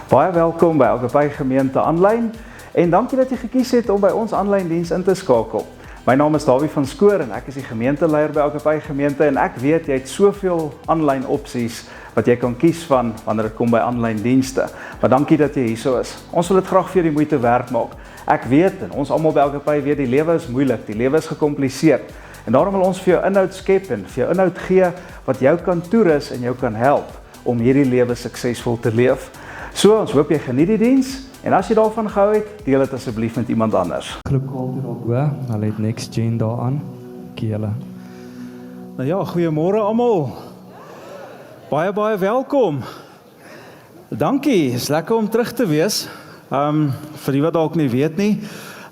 Baie welkom by Agapai Gemeente aanlyn en dankie dat jy gekies het om by ons aanlyn diens in te skakel. My naam is Dawie van Skoor en ek is die gemeenteleier by Agapai Gemeente en ek weet jy het soveel aanlyn opsies wat jy kan kies van wanneer dit kom by aanlyn dienste. Maar dankie dat jy hierso is. Ons wil dit graag vir jou die moeite werd maak. Ek weet en ons almal by Agapai weet die lewe is moeilik, die lewe is gekompliseer. En daarom wil ons vir jou inhoud skep en vir jou inhoud gee wat jou kan toerus en jou kan help om hierdie lewe suksesvol te leef. So, ons hoop jy geniet die diens en as jy daarvan gehou het, deel dit asseblief met iemand anders. Lokal toe daar bo, hulle het Next Gen daar aan. Kiele. Nou ja, goeiemôre almal. Baie welkom. Dankie, is lekker om terug te wees. Vir die wat dalk nie weet nie,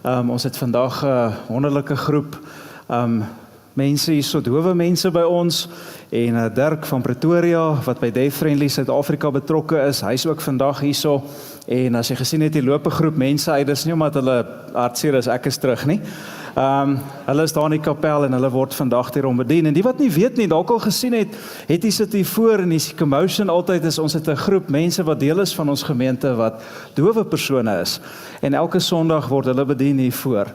ons het vandag 'n wonderlike groep mense hier, so dowe mense by ons en Dirk van Pretoria wat by Deaf Friendly Suid-Afrika betrokke is, hy is ook vandag hierso en as jy gesien het, die loop 'n groep mense uit, dis nie omdat hulle hartseer is, ek is terug nie. Hulle is daar in die kapel en hulle word vandag hierom bedien en die wat nie weet nie, dalk al gesien het jy sit hier voor en die commotion altyd is, ons het 'n groep mense wat deel is van ons gemeente wat dowe persone is en elke Sondag word hulle bedien hier voor.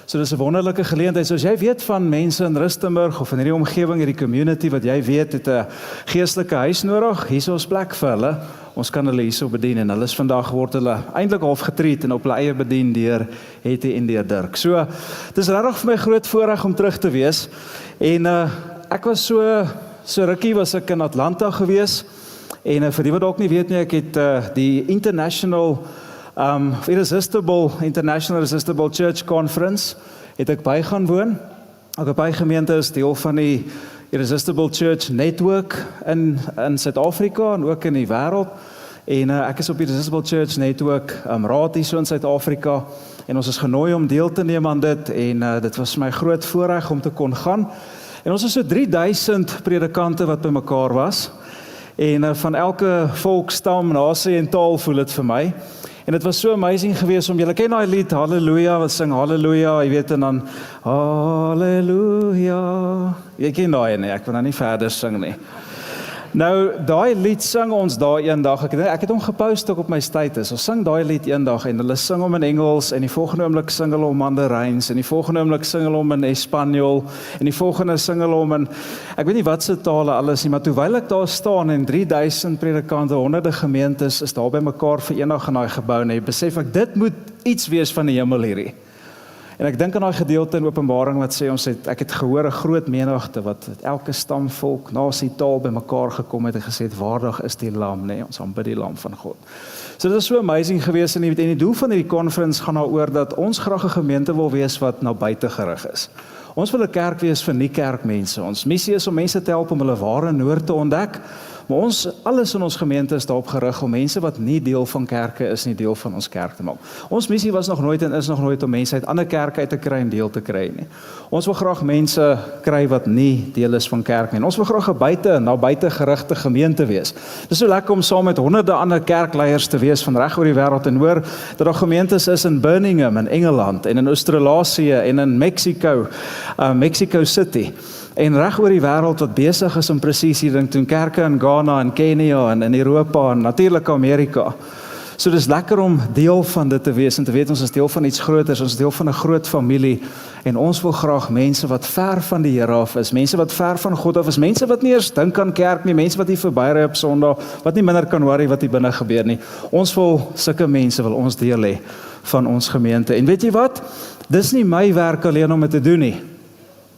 So dis 'n wonderlike geleentheid. So as jy weet van mense in Rustenburg of in hierdie omgewing, hierdie community wat jy weet het 'n geestelike huis nodig, hier is ons plek vir hulle. Ons kan hulle hierso bedien en hulle is vandag word hulle eintlik half getreed en op hulle eie bedien deur Hetty en deur Dirk. So dis regtig vir my groot voorreg om terug te wees. En ek was so rukkie was ek in Atlanta gewees en vir die wat dalk nie weet nie, ek het die International Irresistible Church Conference het ek by gaan woon. Agapai Gemeente is deel van die Irresistible Church Network in Suid-Afrika en ook in die wêreld. En ek is op die Irresistible Church Network raad hier so in Suid-Afrika en ons is genooi om deel te neem aan dit en dit was my groot voorreg om te kon gaan. En ons is so 3000 predikante wat bymekaar was en van elke volk, stam, nasie en taal voel dit vir my. En dit was so amazing geweest om, julle ken daai lied, Halleluja, wat sing Halleluja, jy weet, en dan, Halleluja, jy ken daai nie, ek wil nou nie verder sing nie. Nou, daai lied sing ons daar eendag, ek het hom gepost ook op my status, ons sing daai lied eendag, en hulle sing hom in Engels, en die volgende oomblik sing hulle hom Mandarijns, en die volgende oomblik sing hulle hom in Espanjol, en die volgende sing hulle hom in, ek weet nie wat se tale alles nie, maar terwyl ek daar staan, en 3000 predikante, honderde gemeentes, is daar by mekaar verenig in daai gebou, en jy besef ek, dit moet iets wees van die hemel hierdie. En ek dink aan daai gedeelte in Openbaring wat sê ek het gehoor 'n groot menigte wat elke stam, volk, nasie, taal bymekaar gekom het en gesê het waardig is die lam, nee, ons aanbid die lam van God. So dit is so amazing geweest en die doel van hierdie conference gaan daaroor dat ons graag 'n gemeente wil wees wat na buite gerig is. Ons wil 'n kerk wees vir nie kerkmense. Ons missie is om mense te help om hulle ware nood te ontdek. Maar alles in ons gemeente is daarop gerig om mense wat nie deel van kerke is, nie deel van ons kerk te maak. Ons missie was nog nooit en is nog nooit om mense uit ander kerke uit te kry en deel te kry nie. Ons wil graag mense kry wat nie deel is van kerk nie. En ons wil graag 'n na buite gerigte gemeente wees. Dit is so lekker om saam met honderde ander kerkleiers te wees van reg oor die wêreld en hoor dat daar gemeentes is in Birmingham in Engeland en in Australië en in Mexico City. En reg oor die wêreld wat besig is om presies hier ding te doen, kerke in Ghana en Kenia en in Europa en natuurlik Amerika. So dis lekker om deel van dit te wees en te weet ons is deel van iets groters, ons is deel van 'n groot familie en ons wil graag mense wat ver van die Here af is, mense wat ver van God af is, mense wat nie eers dink aan kerk nie, mense wat nie verbyry op Sondag, wat nie minder kan worry wat hier binne gebeur nie. Ons wil sulke mense wil ons deel hê van ons gemeente. En weet jy wat? Dis nie my werk alleen om dit te doen nie.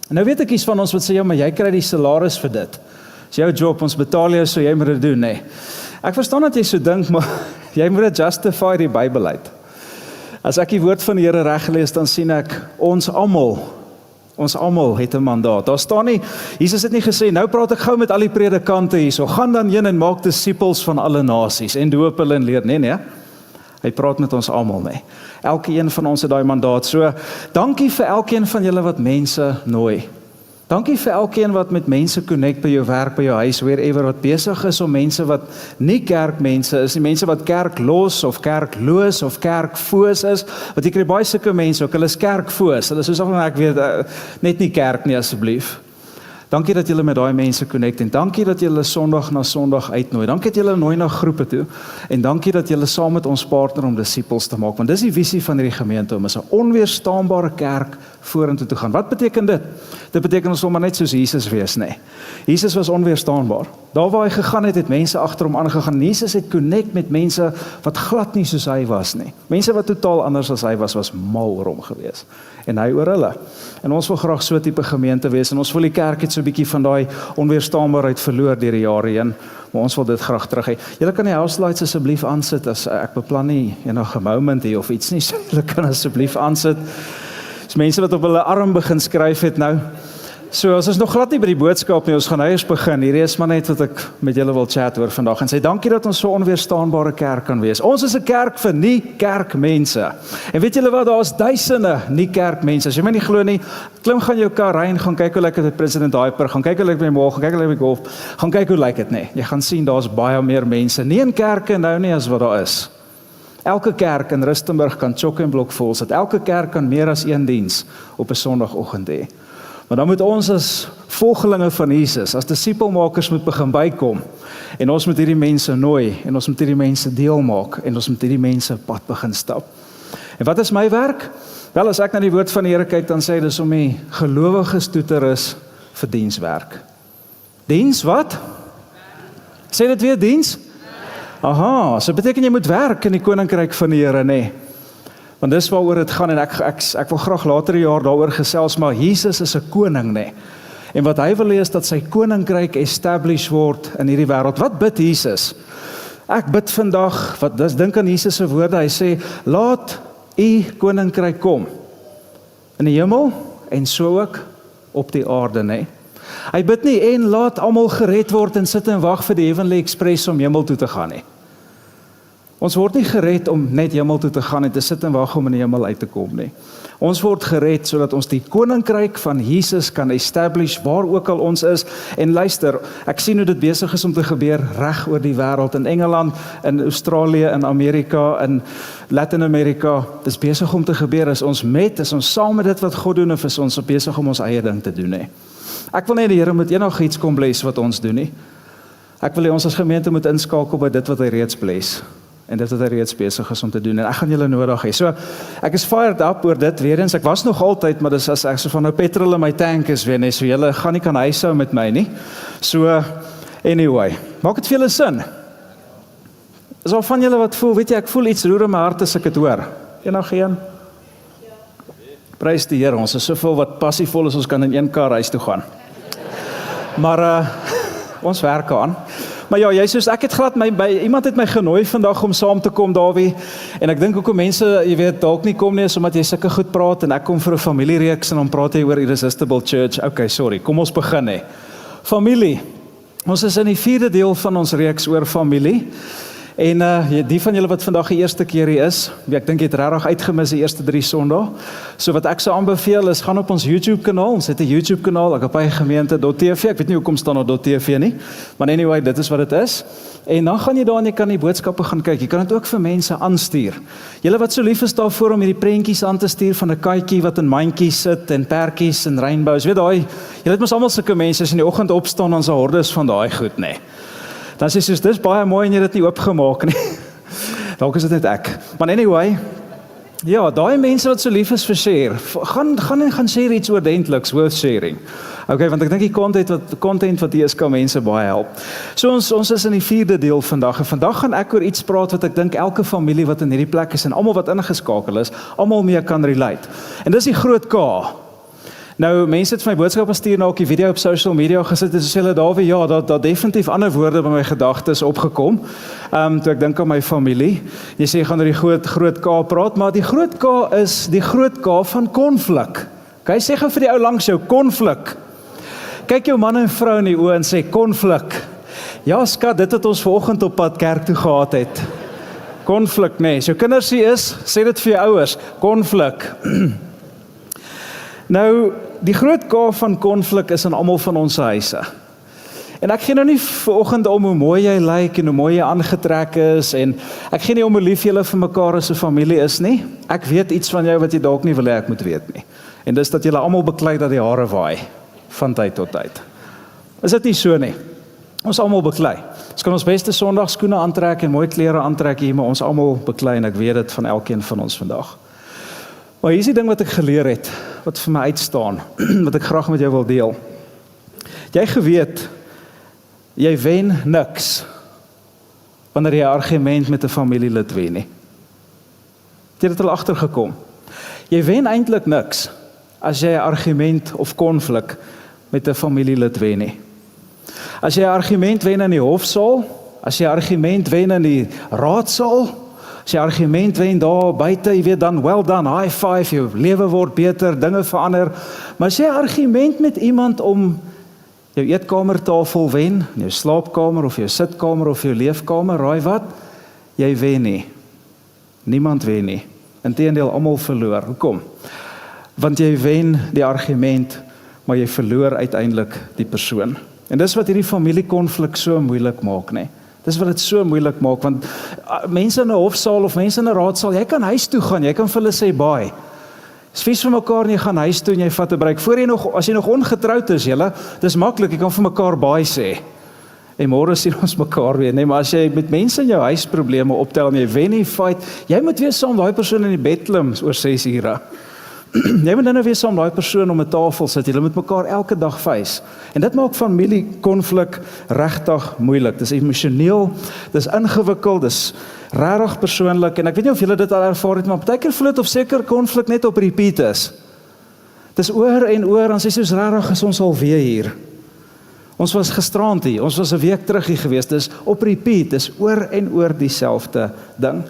Nou weet ek iets van ons wat sê, ja, maar jy kry die salaris vir dit. Dis jou job, ons betaal jou, so jy moet dit doen, nee. Ek verstaan dat jy so dink, maar jy moet dit justify die Bybel uit. As ek die woord van die Here reg lees, dan sien ek, ons almal het 'n mandaat. Daar staan nie, Jesus het nie gesê, nou praat ek gou met al die predikante hier, so gaan dan heen en maak disippels van alle nasies, en doop hulle en leer, nee. Hy praat met ons almal, nee. Elkeen van ons het daai mandaat. So, dankie vir elkeen van julle wat mense nooi. Dankie vir elkeen wat met mense connect by jou werk, by jou huis, wherever, wat besig is om mense wat nie kerkmense is, nie mense wat kerklos of kerkloos of kerkfoos is, want jy kry baie sulke mense ook, hulle is kerkfoos, hulle is soos ek weet, net nie kerk nie asseblief. Dankie dat julle met daai mense connect en dankie dat julle Sondag na Sondag uitnooi. Dankie dat julle nooi na groepe toe en dankie dat julle saam met ons partner om disippels te maak. Want dis die visie van hierdie gemeente om as 'n onweerstaanbare kerk vorentoe te gaan. Wat beteken dit? Dit beteken ons wil maar net soos Jesus wees, nee. Jesus was onweerstaanbaar. Daar waar hy gegaan het, het mense agter hom aangegaan. Jesus het connect met mense wat glad nie soos hy was nie. Mense wat totaal anders as hy was mal oor hom gewees. En hy oor hulle. En ons wil graag so 'n tipe gemeente wees en ons wil die kerk het so 'n bietjie van daai onweerstaanbaarheid verloor deur die jare heen, maar ons wil dit graag terug hê. Julle kan die house slides asseblief aansit as ek beplan nie enige moment hier of iets nie, so julle kan asseblief aansit. Dis mense wat op hulle arm begin skryf het nou. So as ons nog glad nie by die boodskap nie, ons gaan eers begin. Hierdie is maar net wat ek met julle wil chat oor vandag en sê dankie dat ons so onweerstaanbare kerk kan wees. Ons is 'n kerk vir nie kerkmense. En weet julle wat, daar is duisende nie kerkmense. As jy my nie glo nie, klim gaan jou kar ry en gaan kyk hoe lyk dit by President Hyper, gaan kyk hoe lyk dit by Mall, gaan kyk hoe lyk dit by Golf, gaan kyk hoe lyk dit nie. Jy gaan sien daar's baie meer mense nie in kerke nou nie as wat daar is. Elke kerk in Rustenburg kan chock en blok vol sit. Elke kerk kan meer as een diens op 'n Sondagoggend hê. Maar dan moet ons as volgelinge van Jesus, as disipelmakers moet begin bykom. En ons moet hierdie mense nooi, en ons moet hierdie mense deel maak, en ons moet hierdie mense pad begin stap. En wat is my werk? Wel, as ek na die woord van die Here kyk, dan sê hy dis om die gelowiges toe te rus vir dienswerk. Diens wat? Sê dit weer, diens? Aha, so beteken jy moet werk in die koninkryk van die Here, nee. Want dis waaroor dit gaan en ek wil graag later die jaar daaroor gesels, maar Jesus is 'n koning, nee. En wat hy wil hê is dat sy koninkryk establish word in hierdie wêreld. Wat bid Jesus? Ek bid vandag, dink aan Jesus se woorde, hy sê, laat u koninkryk kom in die hemel en so ook op die aarde, nee. Hy bid nie en laat almal gered word en sit en wag vir die Heavenly Express om hemel toe te gaan nie. Ons word nie gered om net hemel toe te gaan en te sit en wag om in die hemel uit te kom nie. Ons word gered sodat ons die koninkryk van Jesus kan establish waar ook al ons is. En luister, ek sien hoe dit besig is om te gebeur reg oor die wêreld, in Engeland, in Australië, in Amerika, in Latin-Amerika. Dit is besig om te gebeur. Is ons saam met dit wat God doen of is ons besig om ons eie ding te doen nie? Ek wil nie die Here moet enigiets kom bless wat ons doen nie. Ek wil hê ons as gemeente moet inskakel by dit wat hy reeds bless. En dit wat hy reeds besig is om te doen, en ek gaan julle nodig hê. So, ek is fired up oor dit weer eens, ek was nog altyd, maar dis as ek so van nou petrol in my tank is weer, nee, so julle gaan nie kan huishou met my nie. So, anyway, maak dit vir julle sin? Is al van julle wat voel, weet jy, ek voel iets roer in my hart as ek dit hoor. Enigeen? Prys die Here, ons is soveel wat passievol is, ons kan in een kar huis toe gaan. Maar, ons werk aan. Maar ja, jy soos ek het glad iemand het my genooi vandag om saam te kom, Dawie. En ek dink hoekom mense, jy weet, dalk nie kom nie, is omdat jy sulke goed praat en ek kom vir 'n familiereeks en dan praat jy oor Irresistible Church. Okay, sorry, kom ons begin hè. Familie. Ons is in die 4de deel van ons reeks oor familie. En die van julle wat vandag die eerste keer hier is, ek dink jy het regtig uitgemis die eerste 3 Sondae. So wat ek sou aanbeveel is, gaan op ons YouTube kanaal, ons het 'n YouTube kanaal, agapegemeente.tv, ek weet nie hoekom staan daar .tv nie, maar anyway, dit is wat dit is. En dan gaan jy daar en jy kan die boodskappe gaan kyk, jy kan dit ook vir mense aanstuur. Julle wat so lief is daarvoor om hierdie prentjies aan te stuur van 'n katjie wat in mandjies sit en perdjies en rainbows, weet daai, julle het mos almal sulke mense as in die oggend opstaan dan se hordes van daai goed, nê. Dan sê jy, dis baie mooi en jy het dit nie oopgemaak nie. Dalk is dit net ek. Maar anyway, ja, daai mense wat so lief is vir share, gaan share iets oordentliks, worth sharing. Okay, want ek dink die content wat hier is kan mense baie help. So ons is in die 4de deel vandag en vandag gaan ek oor iets praat wat ek dink elke familie wat in hierdie plek is en almal wat ingeskakel is, almal mee kan relate. En dis die groot K. Nou, mense het vir my boodskappe stuur na ook die video op social media gesit en sê hulle Dawie, ja, daar definitief ander woorde by my gedagtes opgekom. Toe ek dink aan my familie. Jy sê jy gaan oor die groot K praat, maar die groot K is die groot K van konflik. Kan jy sê gou vir die ou langs jou, konflik. Kyk jou man en vrou in die oë en sê konflik. Ja, skat, dit wat ons vanoggend op pad kerk toe gehad het. Konflik, nee. So kinders hier is, sê dit vir jou ouers, konflik. Nou, die groot K van konflik is in almal van ons huise. En ek gee nou nie vanoggend om hoe mooi jy lyk en hoe mooi jy aangetrek is en ek gee nie om hoe lief julle vir mekaar as 'n familie is nie. Ek weet iets van jou wat jy dalk nie wil hê ek moet weet nie. En dis dat julle almal beklei dat die hare waai van tyd tot tyd. Is dit nie so nie? Ons almal beklei. Ons kan ons beste Sondagskoene aantrek en mooi klere aantrek hier, maar ons almal beklei en ek weet dit van elkeen van ons vandag. Maar hier is die ding wat ek geleer het, wat vir my uitstaan, wat ek graag met jou wil deel. Jy geweet, jy wen niks wanneer jy 'n argument met 'n familielid wen nie. Het jy dit al agtergekom? Jy wen eintlik niks as jy 'n argument of konflik met 'n familielid wen nie. As jy 'n argument wen in die hofsaal, as jy 'n argument wen in die raadsaal, as jy 'n argument wen daar buite, jy weet dan well done, high five, jou lewe word beter, dinge verander. Maar as jy 'n argument met iemand om jou eetkamertafel wen, in jou slaapkamer of jou sitkamer of jou leefkamer, raai wat? Jy wen nie. Niemand wen nie. Inteendeel, almal verloor. Hoekom? Want jy wen die argument, maar jy verloor uiteindelik die persoon. En dis wat hierdie familiekonflik so moeilik maak, nee. Dis wat dit so moeilik maak, want mense in 'n hofsaal of mense in 'n raadsaal, jy kan huis toe gaan, jy kan vir hulle sê baie. Is vies vir mekaar en jy gaan huis toe en jy vat 'n breek. Voor jy nog, as jy nog ongetroud is, julle, dis maklik, jy kan vir mekaar baie sê. En môre sien ons mekaar weer, nee, maar as jy met mense in jou huis probleme optel en jy wen nie fight, jy moet weer saam daai persoon in die bed klim oor 6 ure. Jy moet nou weer saam daai persoon om 'n tafel sit, julle moet mekaar elke dag face. En dit maak familiekonflik regtig moeilik. Dis emosioneel, dis ingewikkeld, dis regtig persoonlik en ek weet nie of julle dit al ervaar het, maar partykeer voel dit of seker konflik net op repeat is. Dis oor en oor en sê soos regtig is ons al weer hier. Ons was gisterand hier, ons was 'n week terug hier gewees, dis op repeat, dis oor en oor dieselfde ding.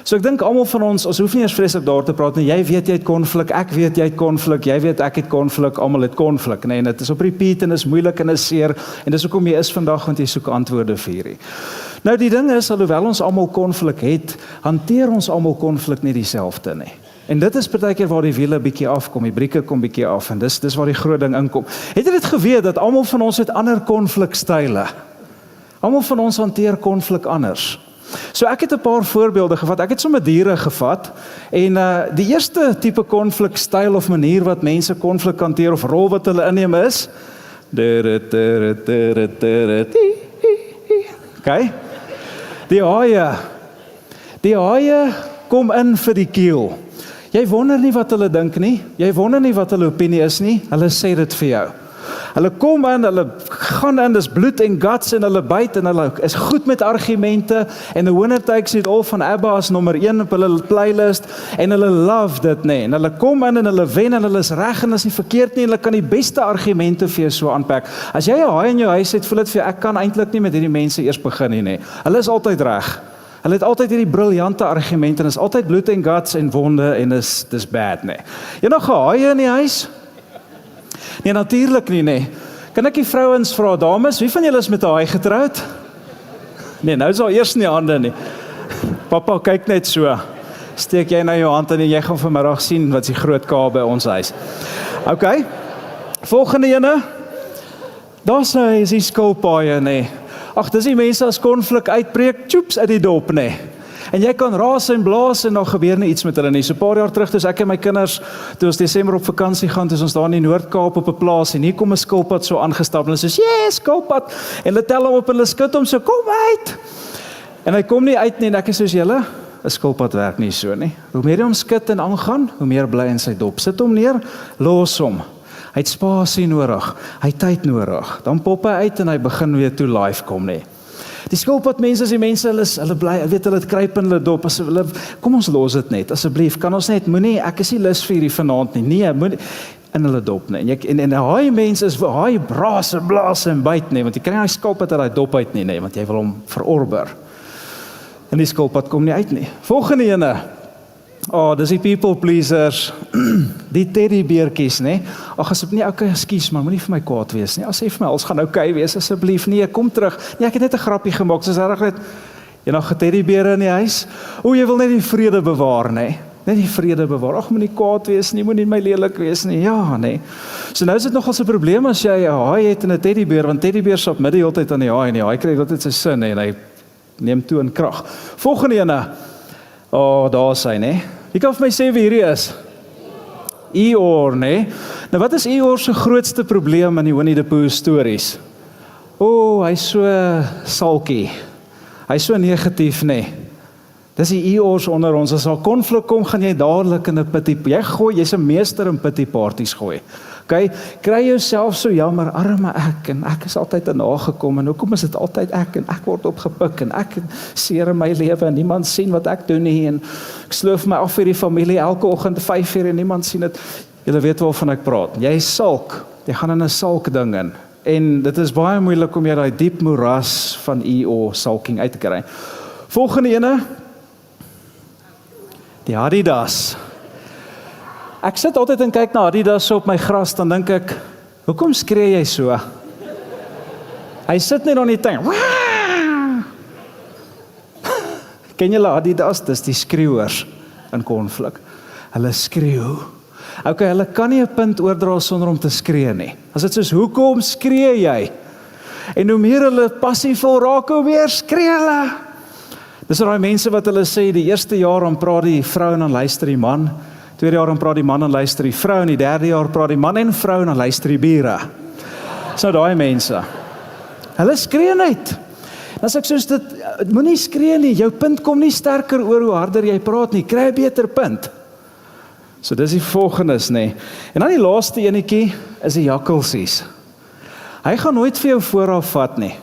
So ek dink almal van ons hoef nie eers vreeslik daar te praat nie, jy weet jy het konflik, ek weet jy het konflik, jy weet ek het konflik, almal het konflik, nee, en dit is op repeat en is moeilik en is seer, en dis hoekom jy is vandag, want jy soek antwoorde vir hierdie. Nou die ding is, alhoewel ons almal konflik het, hanteer ons almal konflik nie dieselfde nie. En dit is partykeer waar die wiele bietjie afkom, die brieke kom bietjie af, en dis waar die groot ding inkom. Het jy dit geweet, dat almal van ons het ander konflikstyle? Almal van ons hanteer konflik anders. So ek het 'n paar voorbeelde gevat, ek het sommer diere gevat, en die eerste tipe konflikstyl of manier wat mense konflik hanteer, of rol wat hulle inneem is, okay? Die haie kom in vir die kiel. Jy wonder nie wat hulle dink nie, jy wonder nie wat hulle opinie is nie, hulle sê dit vir jou. Hulle kom in, hulle gaan in, dis bloed en guts en hulle byt en hulle is goed met argumente en the winner takes it all van ABBA as nommer 1 op hulle playlist en hulle love dit, nee. En hulle kom in en hulle wen en hulle is reg en is nie verkeerd nie, hulle kan die beste argumente vir jou so aanpak. As jy 'n haai in jou huis het, voel dit vir jou, ek kan eintlik nie met hierdie mense eers begin nie, nee. Hulle is altyd reg. Hulle het altyd hierdie briljante argumente en is altyd bloed en guts en wonde en dis bad, nee. Jy nog 'n haai in die huis? Nee, natuurlik nie, nee. Kan ek die vrouens vra, dames, wie van julle is met 'n haai getroud? Nee, nou is daar eers nie hande nie. Papa, kyk net so. Steek jy nou jou hand in en jy gaan vanmiddag sien wat is die groot K by ons huis. Okay. Volgende ene. Daar's nou is die skilpaaie, nee. Ag, dis die mense as konflik uitbreek, tjoeps uit die dop, nee. En jy kan raas en blaas en dan gebeur nie iets met hulle nie. So 'n paar jaar terug, toe ek en my kinders, toe ons Desember op vakansie gaan, toe ons daar in die Noord-Kaap op 'n plaas en hier kom 'n skilpad so aangestap en hulle sê, "Yes, skilpad." En hulle tel hom op en hulle skud hom so, "Kom uit." En hy kom nie uit nie en ek is soos julle, 'n skilpad werk nie so nie. Hoe meer jy hom skud en aangaan, hoe meer bly in sy dop. Sit hom neer, los hom. Hy het spasie nodig, hy het tyd nodig. Dan pop hy uit en hy begin weer toe live kom, nee. Die skilpad mense is die mense, hulle bly, weet hulle het kruip in hulle dop, as hulle, kom ons los dit net, asseblief, kan ons net, moenie, ek is nie lus vir hierdie vanaand nie, nee, moenie, in hulle dop nie, en haai mense is, haai braas en blaas en byt nie, want jy kry nie skilpad uit die dop uit nie, nee, want jy wil hom verorber, en die skilpad kom nie uit nie. Volgende ene, dis die people pleasers, die teddybeertjies, nee. Ag asseblief nie, okay, ekskuus, maar moenie vir my kwaad wees nie. As jy vir my alles gaan okay wees, asseblief. Nee, kom terug. Nee, ek het net 'n grappie gemaak. Soos reg net jy nog 'n teddybeer in die huis. O, jy wil net die vrede bewaar, nee. Net die vrede bewaar. Ag, moenie kwaad wees nie, moenie my lelik wees nie. Ja, nee. So nou is dit nogal 'n probleem as jy 'n haai het en 'n teddybeer, want teddybeer stap midde heeltyd aan die haai en die haai kry altyd sy sin en hy neem toe in krag. Volgende ene. Daar is hy, nee. Wie kan vir my sê wie hierdie is? Eeyore, nê? Nou wat is Eeyore se grootste probleem in die Winnie the Pooh stories? Hy's so salkie. Hy's so negatief, nê? Dis die Eeyores onder ons. As daar konflik kom, gaan jy dadelik in 'n pity. Jy's 'n meester in pity parties gooi. Okay, kry jouself so jammer, arme ek, en ek is altyd nagekom, en hoekom is dit altyd ek, en ek word opgepik, en ek seer in my lewe, en niemand sien wat ek doen nie, en ek sloof my af vir die familie elke oggend 5 uur, en niemand sien dit. Julle weet waarvan ek praat. Jy sulk, jy gaan in 'n sulk ding in, en dit is baie moeilik om jy daai diep moeras van EO sulking uit te kry. Volgende ene, die Adidas. Ek sit altyd en kyk na Adidas op my gras, dan dink ek, hoekom skree jy so? Hy sit net aan die tuin. Ken julle Adidas? Dis die skreeuers in konflik. Hulle skreeu. Okay, hulle kan nie 'n punt oordra sonder om te skree nie. As dit soos, hoekom skree jy? En hoe meer hulle passievol raak, hoe meer skree hulle. Dis daai mense wat hulle sê, die eerste jaar dan praat die vrou en dan luister die man. Tweede jaar dan praat die man en luister die vrou, en die derde jaar praat die man en vrou en dan luister die bure. Dis nou daai mense. Hulle skree net. As ek soos dit, moenie skree nie, jou punt kom nie sterker oor hoe harder jy praat nie, kry 'n beter punt. So dis die volgendes, nê. En dan die laaste enetjie is die jakkalsies. Hy gaan nooit vir jou vooraf vat nie.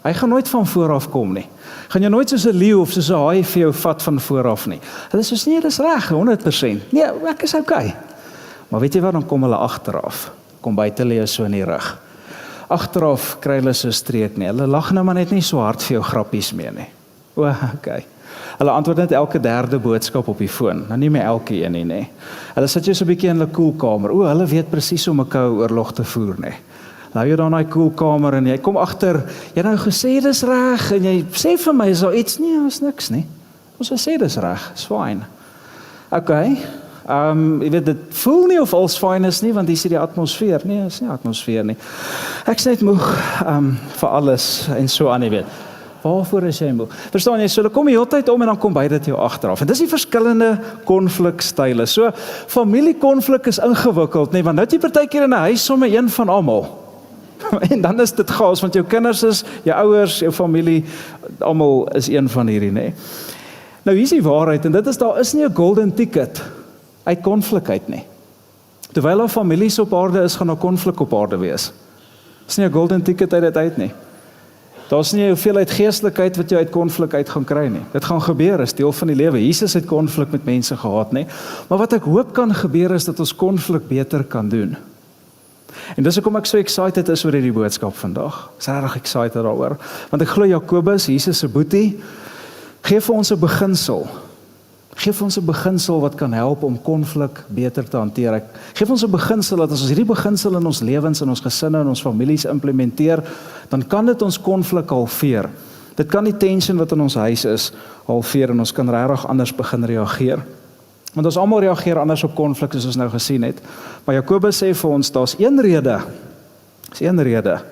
Hy gaan nooit van vooraf kom nie. Gaan jy nooit soos 'n leeu of soos 'n haai vir jou vat van vooraf nie. Hulle sê, nee, dis reg, 100%. Nee, ek is okay. Maar weet jy wat, dan kom hulle agteraf. Kom buite lê jou so in die rug. Agteraf kry hulle so 'n streek nie. Hulle lag nou maar net nie so hard vir jou grappies mee nie. Okay. Hulle antwoord net elke derde boodskap op die foon. Nou nie meer elke een nie, nê. Hulle sit jou so 'n bietjie in hulle koelkamer. Hulle weet presies hoe om 'n koue oorlog te voer, nê. Nou jy dan in die koelkamer en jy kom agter, jy nou gesê dis reg en jy sê vir my is daar iets nie, is niks nie. Ons sê dis reg, is fyn. Okay. Jy weet dit voel nie of alles fyn is nie, want hier is die atmosfeer. Nee, is nie atmosfeer nie. Ek sê dit moeg vir alles en so aan, jy weet. Waarvoor is jy moeg? Verstaan jy, so hulle kom die hele tyd om en dan kom by dit jou agteraf. En dis die verskillende konflikstyle. So familiekonflik is ingewikkeld, nee, want nou het jy partykeer in 'n huis sommer een van almal. En dan is dit chaos, want jou kinders is, jou ouers, jou familie, almal is een van hierdie, nê. Nou hier is die waarheid, en dit is, daar is nie 'n golden ticket uit konflik uit nie. Terwyl daar families op aarde is, gaan daar konflik op aarde wees. Is nie 'n golden ticket uit dit uit nie. Daar's nie 'n hoeveelheid geestelikheid wat jy uit konflik uit gaan kry nie. Dit gaan gebeur, is deel van die lewe. Jesus het konflik met mense gehad, nê. Maar wat ek hoop kan gebeur is dat ons konflik beter kan doen. En dis hoekom ek so excited is oor hierdie boodskap vandag. Ek is regtig excited daaroor, want ek glo Jakobus, Jesus se boetie, gee vir ons 'n beginsel. Geef ons 'n beginsel wat kan help om konflik beter te hanteer. Geef ons 'n beginsel dat as ons hierdie beginsel in ons lewens, in ons gesinne, in ons families implementeer, dan kan dit ons konflik halveer. Dit kan die tension wat in ons huis is halveer en ons kan regtig anders begin reageer. Want ons almal reageer anders op konflik soos ons nou gesien het. Maar Jakobus sê vir ons, daar's een rede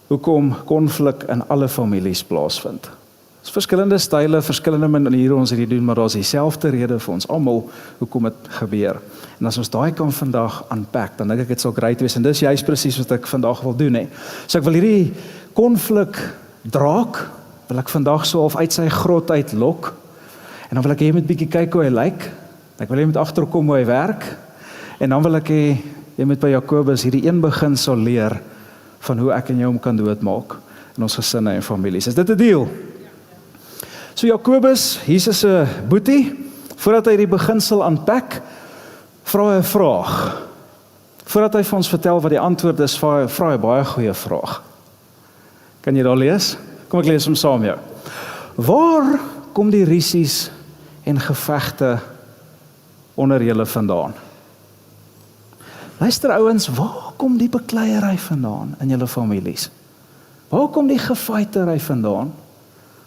hoekom konflik in alle families plaasvind. Daar's verskillende style, verskillende maniere ons hierdie doen, maar daar's dieselfde rede vir ons almal hoekom dit gebeur. En as ons daai kan vandag unpack, dan dink ek dit sal great wees, en dis juist presies wat ek vandag wil doen, hè. So ek wil hierdie konflik draak, wil ek vandag so half uit sy grot uitlok, en dan wil ek hê jy moet bietjie kyk hoe hy lyk, ek wil jy moet agterkom hoe hy werk, en dan wil ek hê jy moet by Jakobus hierdie een begin sal leer van hoe ek en jou hom kan doodmaak in ons gesinne en families. Is dit 'n deal? So Jakobus, Jesus se boetie, voordat hy die beginsel aanpak, vra hy 'n vraag. Voordat hy vir ons vertel wat die antwoord is, vra hy 'n baie goeie vraag. Kan jy daar lees? Kom ek lees hom saam met jou. Waar kom die rusies en gevegte onder julle vandaan? Luister ouens, waar kom die bekleierery vandaan in julle families? Waar kom die gefightery vandaan?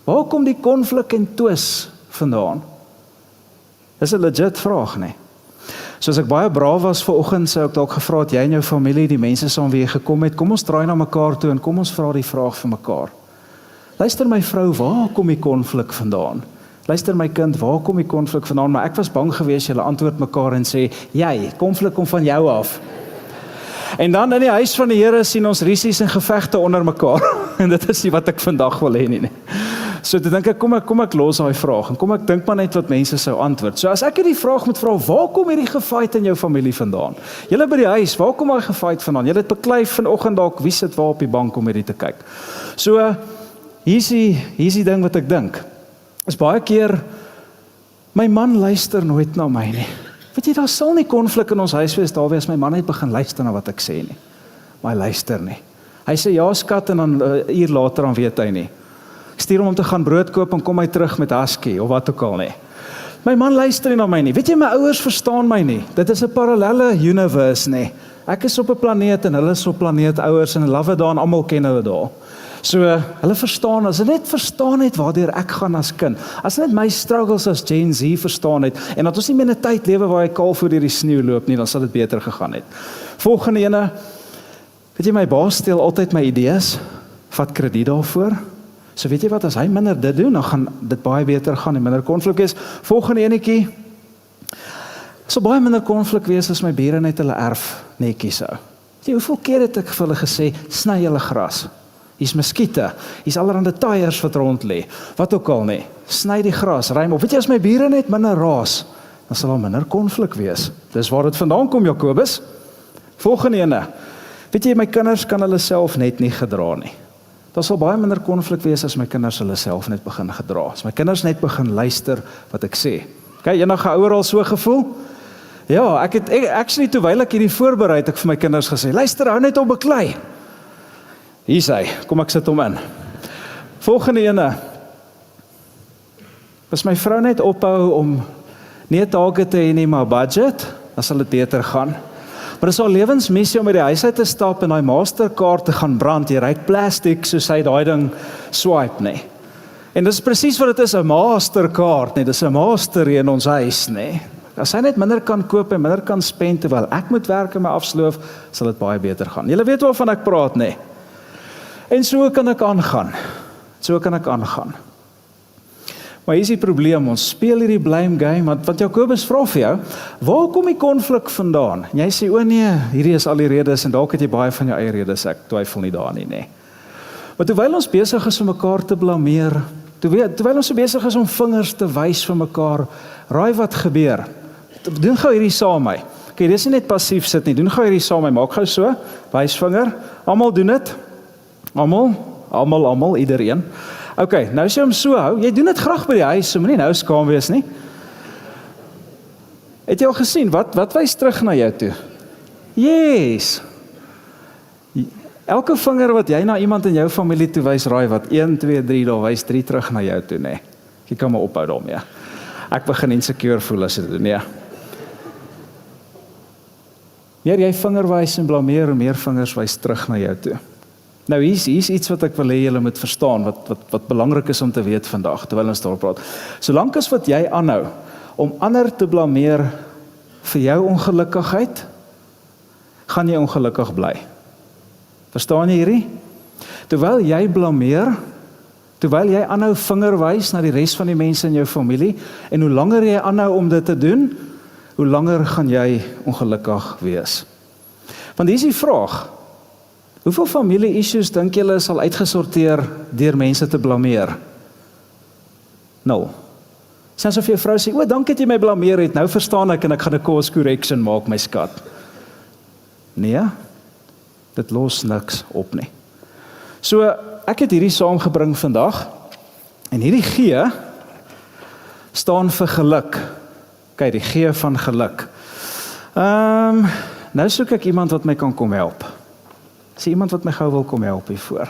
Waar kom die konflik en twis vandaan? Dis 'n legit vraag, nee. Soos ek baie braaf was vanoggend, sou ek dalk gevra het, jy en jou familie, die mense saam wie jy gekom het, kom ons draai na mekaar toe en kom ons vra die vraag vir mekaar. Luister my vrou, waar kom die konflik vandaan? luister my kind, waar kom die konflik vandaan? Maar ek was bang geweest, julle antwoord mekaar en sê, jy, konflik kom van jou af. En dan in die huis van die Here sien ons rusies en gevegte onder mekaar. En dit is nie wat ek vandag wil hê nie. So toe dink ek, kom ek los daai vraag, en kom ek dink maar net wat mense sou antwoord. So as ek hierdie vraag moet vra, waar kom hierdie gefight in jou familie vandaan? Julle by die huis, waar kom daai gefight vandaan? Julle het beklei vanoggend dalk, wie sit waar op die bank om hierdie te kyk? So, hier is die ding wat ek dink. Is baie keer, my man luister nooit na my nie. Weet jy, daar sal nie konflik in ons huis wees, daar wees my man net begin luister na wat ek sê nie. Maar hy luister nie. Hy sê ja skat en dan 'n uur later dan weet hy nie. Ek stuur hom om te gaan brood koop en kom hy terug met husky of wat ook al nie. My man luister nie na my nie. Weet jy, my ouers verstaan my nie. Dit is 'n parallelle universe nie. Ek is op 'n planeet en hulle is op planeet ouers en hulle daar en almal ken hulle daar. So, hulle verstaan, as hulle net verstaan het waardeur ek gaan as kind, as net my struggles as Gen Z verstaan het, en dat ons nie meer 'n tyd lewe waar hy kalf oor die sneeu loop nie, dan sal dit beter gegaan het. Volgende ene, weet jy, my baas steel altyd my idees, vat krediet daarvoor, so weet jy wat, as hy minder dit doen, dan gaan dit baie beter gaan en minder konflik wees. Volgende enetjie, so baie minder konflik wees as my bure net hulle erf netjies hou. Weet jy, hoeveel keer het ek vir hulle gesê, sny julle gras? Hier's muskiete, hier's allerhande tyres wat rond lê, wat ook al nie. Sny die gras, ruim op. Weet jy, as my bure net minder raas, dan sal daar minder konflik wees. Dis waar dit vandaan kom, Jakobus. Volgende ene. Weet jy, my kinders kan hulle self net nie gedra nie. Daar sal baie minder konflik wees as my kinders hulle self net begin gedra. As my kinders net begin luister wat ek sê. Okay, enige ouer al so gevoel? Ja, ek actually terwyl ek hierdie voorberei het ek vir my kinders gesê, luister, hou net op beklei. Hier is hy, kom ek sit hom in. Volgende ene. As my vrou net ophou om nie 'n target te hê nie, maar budget, dan sal dit beter gaan. Maar dit is al lewensmissie om uit die huis uit te stap en daai Mastercard te gaan brand. Jy ryk plastiek soos hy daai ding swipe nie. En dis presies wat dit is, 'n Mastercard nie. Dis 'n master hier in ons huis nie. As hy net minder kan koop en minder kan spend terwyl ek moet werk en my afsloof, sal dit baie beter gaan. Julle weet waarvan ek praat nie. En so kan ek aangaan. Maar hier is die probleem, ons speel hierdie blame game, want Jakobus vra vir jou, waar kom die konflik vandaan? En jy sê, o nee, hierdie is al die redes, en dalk het jy baie van jou eie redes, ek twyfel nie daar nie, nee. Maar terwyl ons besig is om mekaar te blameer, terwyl ons so besig is om vingers te wys vir mekaar, raai wat gebeur? Doen gou hierdie saam my. Okay, dis nie net passief sit nie, doen gou hierdie saam my, maak gou so, wys vinger, almal doen dit. Almal, iedereen. Okay, nou as jy hom so hou, jy doen dit graag by die huis, so moenie nou skaam wees nie. Het jy al gesien, wat wys terug na jou toe? Yes! Elke vinger wat jy na iemand in jou familie toe wys, raai wat, 1, 2, 3, daar wys 3 terug na jou toe, nee. Jy kan maar ophou daarmee. Ek begin insecure voel as jy dit doen, nee. Meer jy vinger wys en blameer, hoe meer vingers wys terug na jou toe. Nou hier is iets wat ek wil hê julle moet verstaan, wat belangrik is om te weet vandag, terwyl ons daaroor praat. Solank as wat jy aanhou, om ander te blameer vir jou ongelukkigheid, gaan jy ongelukkig bly. Verstaan jy hierdie? Terwyl jy blameer, terwyl jy aanhou vinger wys na die res van die mense in jou familie, en hoe langer jy aanhou om dit te doen, hoe langer gaan jy ongelukkig wees. Want hier is die vraag, hoeveel familie-issues dink julle sal uitgesorteer deur mense te blameer? 0. Sien asof jou vrou sê, o, dankie dat jy my blameer het, nou verstaan ek en ek gaan 'n course correction maak, my skat. Nee, dit los niks op nie. So, ek het hierdie saamgebring vandag, en hierdie G staan vir geluk. Kyk, die G van geluk. Nou soek ek iemand wat my kan kom help. Is iemand wat my gou wil kom help hiervoor?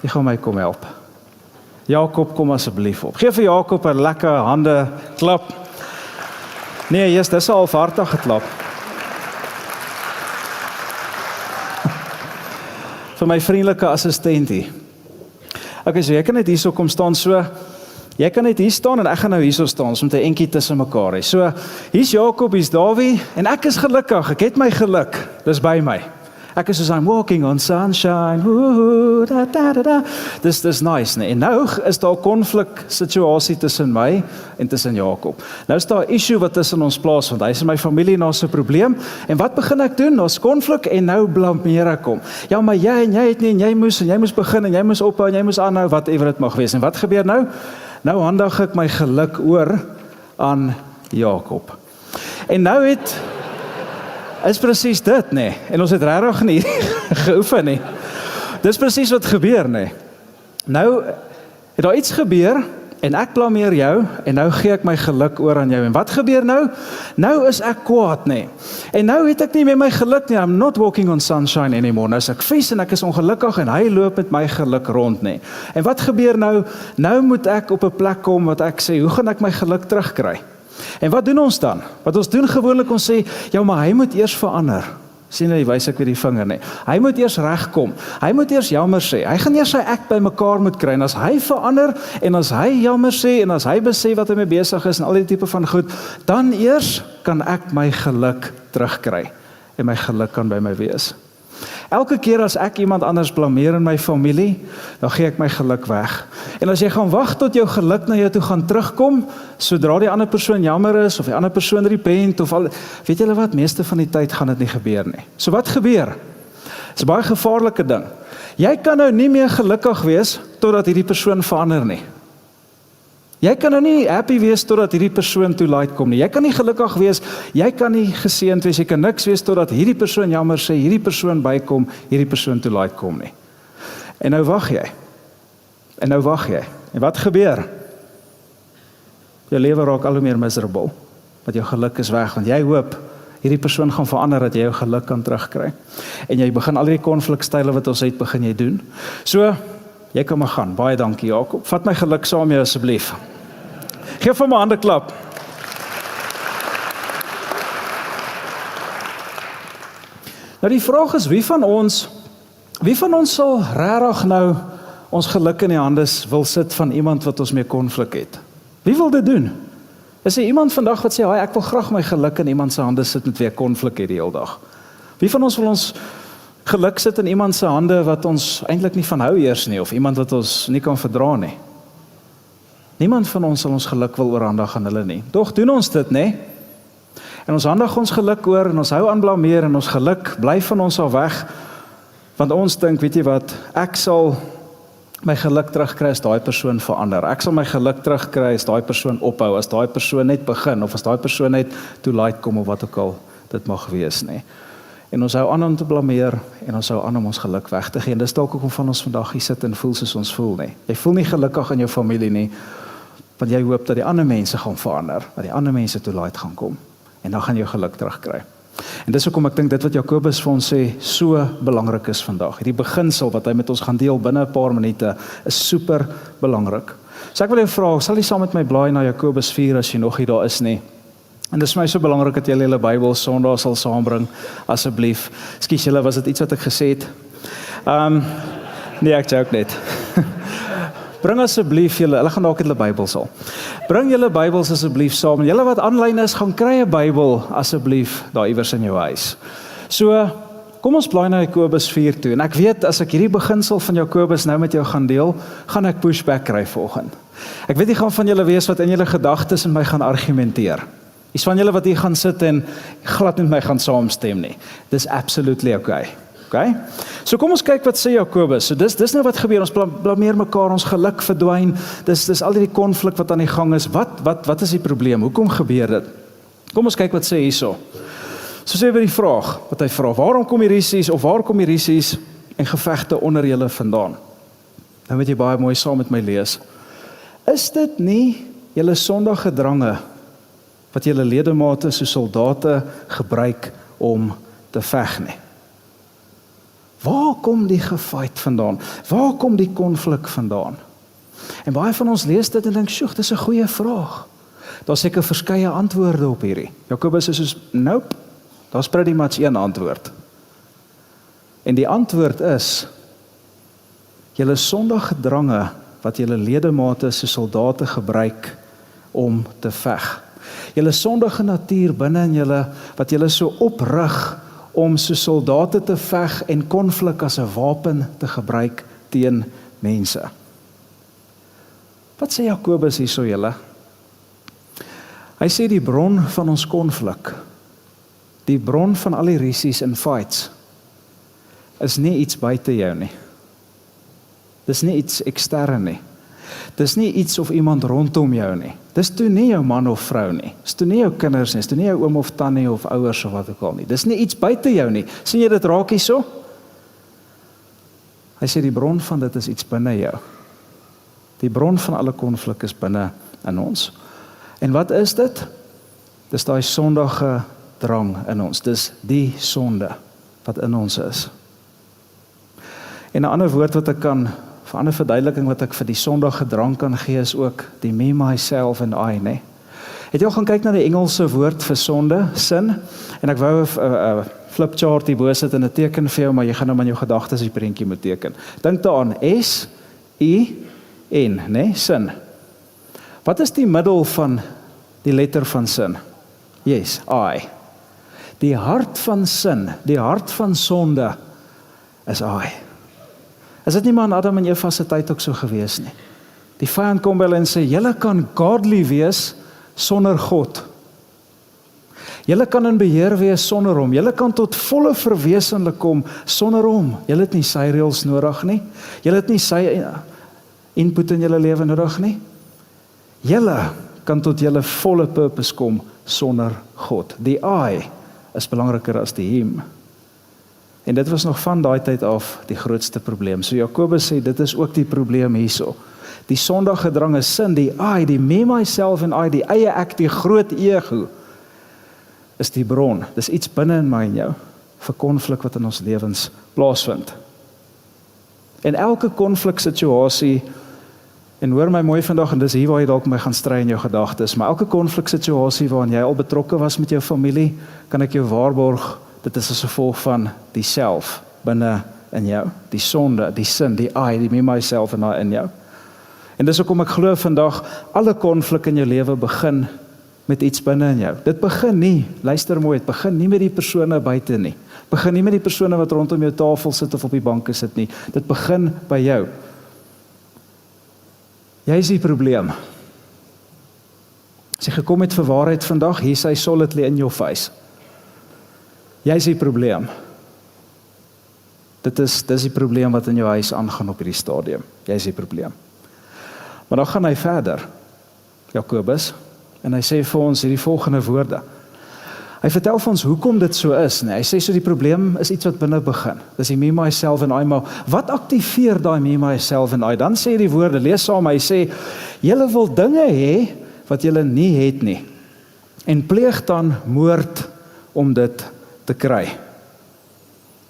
Die gaan my kom help. Jakob, kom asseblief op. Geef vir Jakob 'n lekker hande klap. Nee, dis 'n halfhartige klap. Vir my vriendelike assistentie. Okay, so jy kan net hierso kom staan so. Jy kan net hier staan en ek gaan nou hierso staan, so met 'n entjie tussen mekaar hê. So, hier's Jakob, hier's Dawie en ek is gelukkig. Ek het my geluk. Dis by my. Ek is soos I'm walking on sunshine, woohoo, da da da da. Dis nice, nee. En nou is daar 'n konflik situasie tussen my en tussen Jakob. Nou is daar 'n issue wat tussen ons plaas, want hy is in my familie en daar's 'n probleem. En wat begin ek doen? Daar's konflik en nou blameer ek hom. Ja, maar jy het nie, en jy moes begin en jy moes ophou en jy moes aanhou, whatever dit mag wees. En wat gebeur nou? Nou handig ek my geluk oor aan Jakob. En nou is presies dit, nê. En ons het regtig nie geoefen nie. Dis presies wat gebeur, nê. Nou het daar iets gebeur en ek blameer jou en nou gee ek my geluk oor aan jou. En wat gebeur nou? Nou is ek kwaad, nê. En nou het ek nie meer my geluk nie. I'm not walking on sunshine anymore. Nou is ek vies en ek is ongelukkig en hy loop met my geluk rond, nê. En wat gebeur nou? Nou moet ek op 'n plek kom wat ek sê, hoe gaan ek my geluk terugkry? En wat doen ons dan? Wat ons doen gewoonlik, ons sê, ja, maar hy moet eers verander. Sien jy, wys ek weer die vinger, nee. Hy moet eers regkom. Hy moet eers jammer sê. Hy gaan eers sy ek bymekaar moet kry. En as hy verander en as hy jammer sê en as hy besef wat hy mee besig is en al die tipe van goed, dan eers kan ek my geluk terugkry en my geluk kan by my wees. Elke keer as ek iemand anders blameer in my familie, dan gee ek my geluk weg. En as jy gaan wag tot jou geluk na jou toe gaan terugkom, sodra die ander persoon jammer is, of die ander persoon repent, of al, weet julle wat, meeste van die tyd gaan dit nie gebeur nie. So wat gebeur? Dit is 'n baie gevaarlike ding. Jy kan nou nie meer gelukkig wees, totdat hierdie persoon verander nie. Jy kan nou nie happy wees totdat hierdie persoon toe light kom nie. Jy kan nie gelukkig wees, jy kan nie geseënd wees, jy kan niks wees totdat hierdie persoon jammer sê, hierdie persoon bykom, hierdie persoon toe light kom nie. En nou wag jy. En wat gebeur? Jou lewe raak al hoe meer miserable, want jou geluk is weg, want jy hoop hierdie persoon gaan verander dat jy jou geluk kan terugkry. En jy begin al die konflikstyle wat ons het, begin jy doen. So, jy kan maar gaan. Baie dankie, Jakob. Vat my geluk saam met jou asseblief. Geef vir my 'n hande klap. Nou die vraag is, wie van ons sal regtig nou ons geluk in die hande wil sit van iemand wat ons mee konflik het? Wie wil dit doen? Is er iemand vandag wat sê, "Haai, ek wil graag my geluk in iemand se hande sit met wie ek konflik het die hele dag"? Wie van ons wil ons geluk sit in iemand se hande wat ons eintlik nie van hou eers nie, of iemand wat ons nie kan verdra nie? Niemand van ons sal ons geluk wil oorhandig aan hulle nie. Tog doen ons dit, nê? En ons handig ons geluk oor en ons hou aan blameer en ons geluk bly van ons af weg, want ons dink, weet jy wat, ek sal my geluk terugkry as daai persoon verander. Ek sal my geluk terugkry as daai persoon ophou, as daai persoon net begin, of as daai persoon net toe light kom, of wat ook al dit mag wees, nê. En ons hou aan om te blameer, en ons hou aan om ons geluk weg te gee. En dis dalk hoekom van ons vandag hier sit en voel soos ons voel, nê. Jy voel nie gelukkig in jou familie nie, want jy hoop dat die ander mense gaan verander, dat die ander mense toe light gaan kom, en dan gaan jy jou geluk terugkry. En dis hoekom ek dink dit wat Jakobus vir ons sê, so belangrik is vandag. Hierdie beginsel wat hy met ons gaan deel binne 'n paar minute, is super belangrik. So ek wil jou vra, sal jy saam met my blaai na Jakobus 4 as jy nog hier daar is nie? En dis vir my so belangrik dat julle julle Bybel Sondag sal saambring, asseblief. Ekskuus julle, was dit iets wat ek gesê het? Nee, ek joke net. Bring asseblief hulle gaan dalk hulle Bybels al. Bring julle Bybels asseblief saam. En julle wat aanlyn is, gaan kry 'n Bybel asseblief daar iewers in jou huis. So, kom ons blaai na Jakobus 4 toe. En ek weet, as ek hierdie beginsel van Jakobus nou met jou gaan deel, gaan ek pushback kry volgende. Ek weet nie gaan van julle wees wat in julle gedagtes en my gaan argumenteer. Is van julle wat hier gaan sit en glad met my gaan saamstem nie. Dis absolutely okay. Okay? So kom ons kyk wat sê Jakobus. So dis nou wat gebeur. Ons blameer mekaar, ons geluk verdwyn. Dis al die konflik wat aan die gang is. Wat is die probleem? Hoekom gebeur dit? Kom ons kyk wat sê hierso. So sê weer die vraag wat hy vra. Waarom kom die rusies of waar kom die rusies en gevegte onder julle vandaan? Nou moet jy baie mooi saam met my lees. Is dit nie julle sondige drange wat julle ledemate so soldate gebruik om te veg nie? Waar kom die gefight vandaan? Waar kom die konflik vandaan? En baie van ons lees dit en dink, "Sjoe, dis 'n goeie vraag." Daar's seker verskeie antwoorde op hierdie. Jakobus is soos, "Nope, daar's pretty much een antwoord." En die antwoord is, julle sondige drange wat julle ledemate so soldate gebruik om te veg. Julle sondige natuur binne in julle wat julle so oprig om so soldate te veg en konflik as 'n wapen te gebruik teen mense. Wat sê Jakobus hierso julle? Hy sê die bron van ons konflik, die bron van al die rusies en fights, is nie iets buite jou nie. Dis nie iets ekstern nie. Dis nie iets of iemand rondom jou nie. Dis toe nie jou man of vrou nie. Dis toe nie jou kinders nie. Dis toe nie jou oom of tannie of ouers of wat ook al nie. Dis nie iets buite jou nie. Sien jy dit raak hierso? Hy sê die bron van dit is iets binne jou. Die bron van alle konflik is binne in ons. En wat is dit? Dis daai sondige drang in ons. Dis die sonde wat in ons is. En 'n ander woord wat ek kan, vir 'n ander verduideliking wat ek vir die sondige drang kan gee, is ook die me, myself and I, né? Het jy al gaan kyk na die Engelse woord vir sonde, sin? En ek wou 'n flipchart hier bo sit en 'n teken vir jou, maar jy gaan nou maar in jou gedagtes die prentjie moet teken. Dink daaraan, S-I-N, né? Sin. Wat is die middel van die letter van sin? Yes, I. Die hart van sin, die hart van sonde is I. Is dit nie maar in Adam en Eva se tyd ook so gewees nie? Die vyand kom by hulle en sê, julle kan godly wees sonder God. Julle kan in beheer wees sonder hom. Julle kan tot volle verwesenlik kom sonder hom. Julle het nie sy reëls nodig nie. Julle het nie sy input in julle lewe nodig nie. Julle kan tot julle volle purpose kom sonder God. Die I is belangriker as die him. En dit was nog van daai tyd af die grootste probleem. So Jakobus sê, dit is ook die probleem hierso. Die sondige drang is sin, die I, die me, myself en I, die eie ek, die groot ego, is die bron. Dis iets binne in my en jou, vir konflik wat in ons lewens plaasvind. En elke konfliksituasie, en hoor my mooi vandag, en dis hier waar jy dalk my gaan stry in jou gedagtes, maar elke konfliksituasie waarin jy al betrokke was met jou familie, kan ek jou waarborg, dit is as gevolg van die self binne in jou, die sonde, die sin, die I, die me, myself en I in jou. En dis hoekom ek glo vandag, alle konflik in jou lewe begin met iets binne in jou. Dit begin nie, luister mooi, dit begin nie met die persone buite nie. Begin nie met die persone wat rondom jou tafel sit of op die banke sit nie. Dit begin by jou. Jy is die probleem. As jy gekom het vir waarheid vandag, hier sy solidly in your face. Jy is die probleem. Dis die probleem wat in jou huis aangaan op hierdie stadium. Jy is die probleem. Maar dan gaan hy verder, Jakobus, en hy sê vir ons hierdie volgende woorde. Hy vertel vir ons hoekom dit so is, nee. Hy sê so die probleem is iets wat binne begin. Dis die me, myself en I, maar wat aktiveer daai me, myself en I? Dan sê die woorde, lees saam, hy sê, julle wil dinge hê wat julle nie het nie, en pleeg dan moord om dit te kry.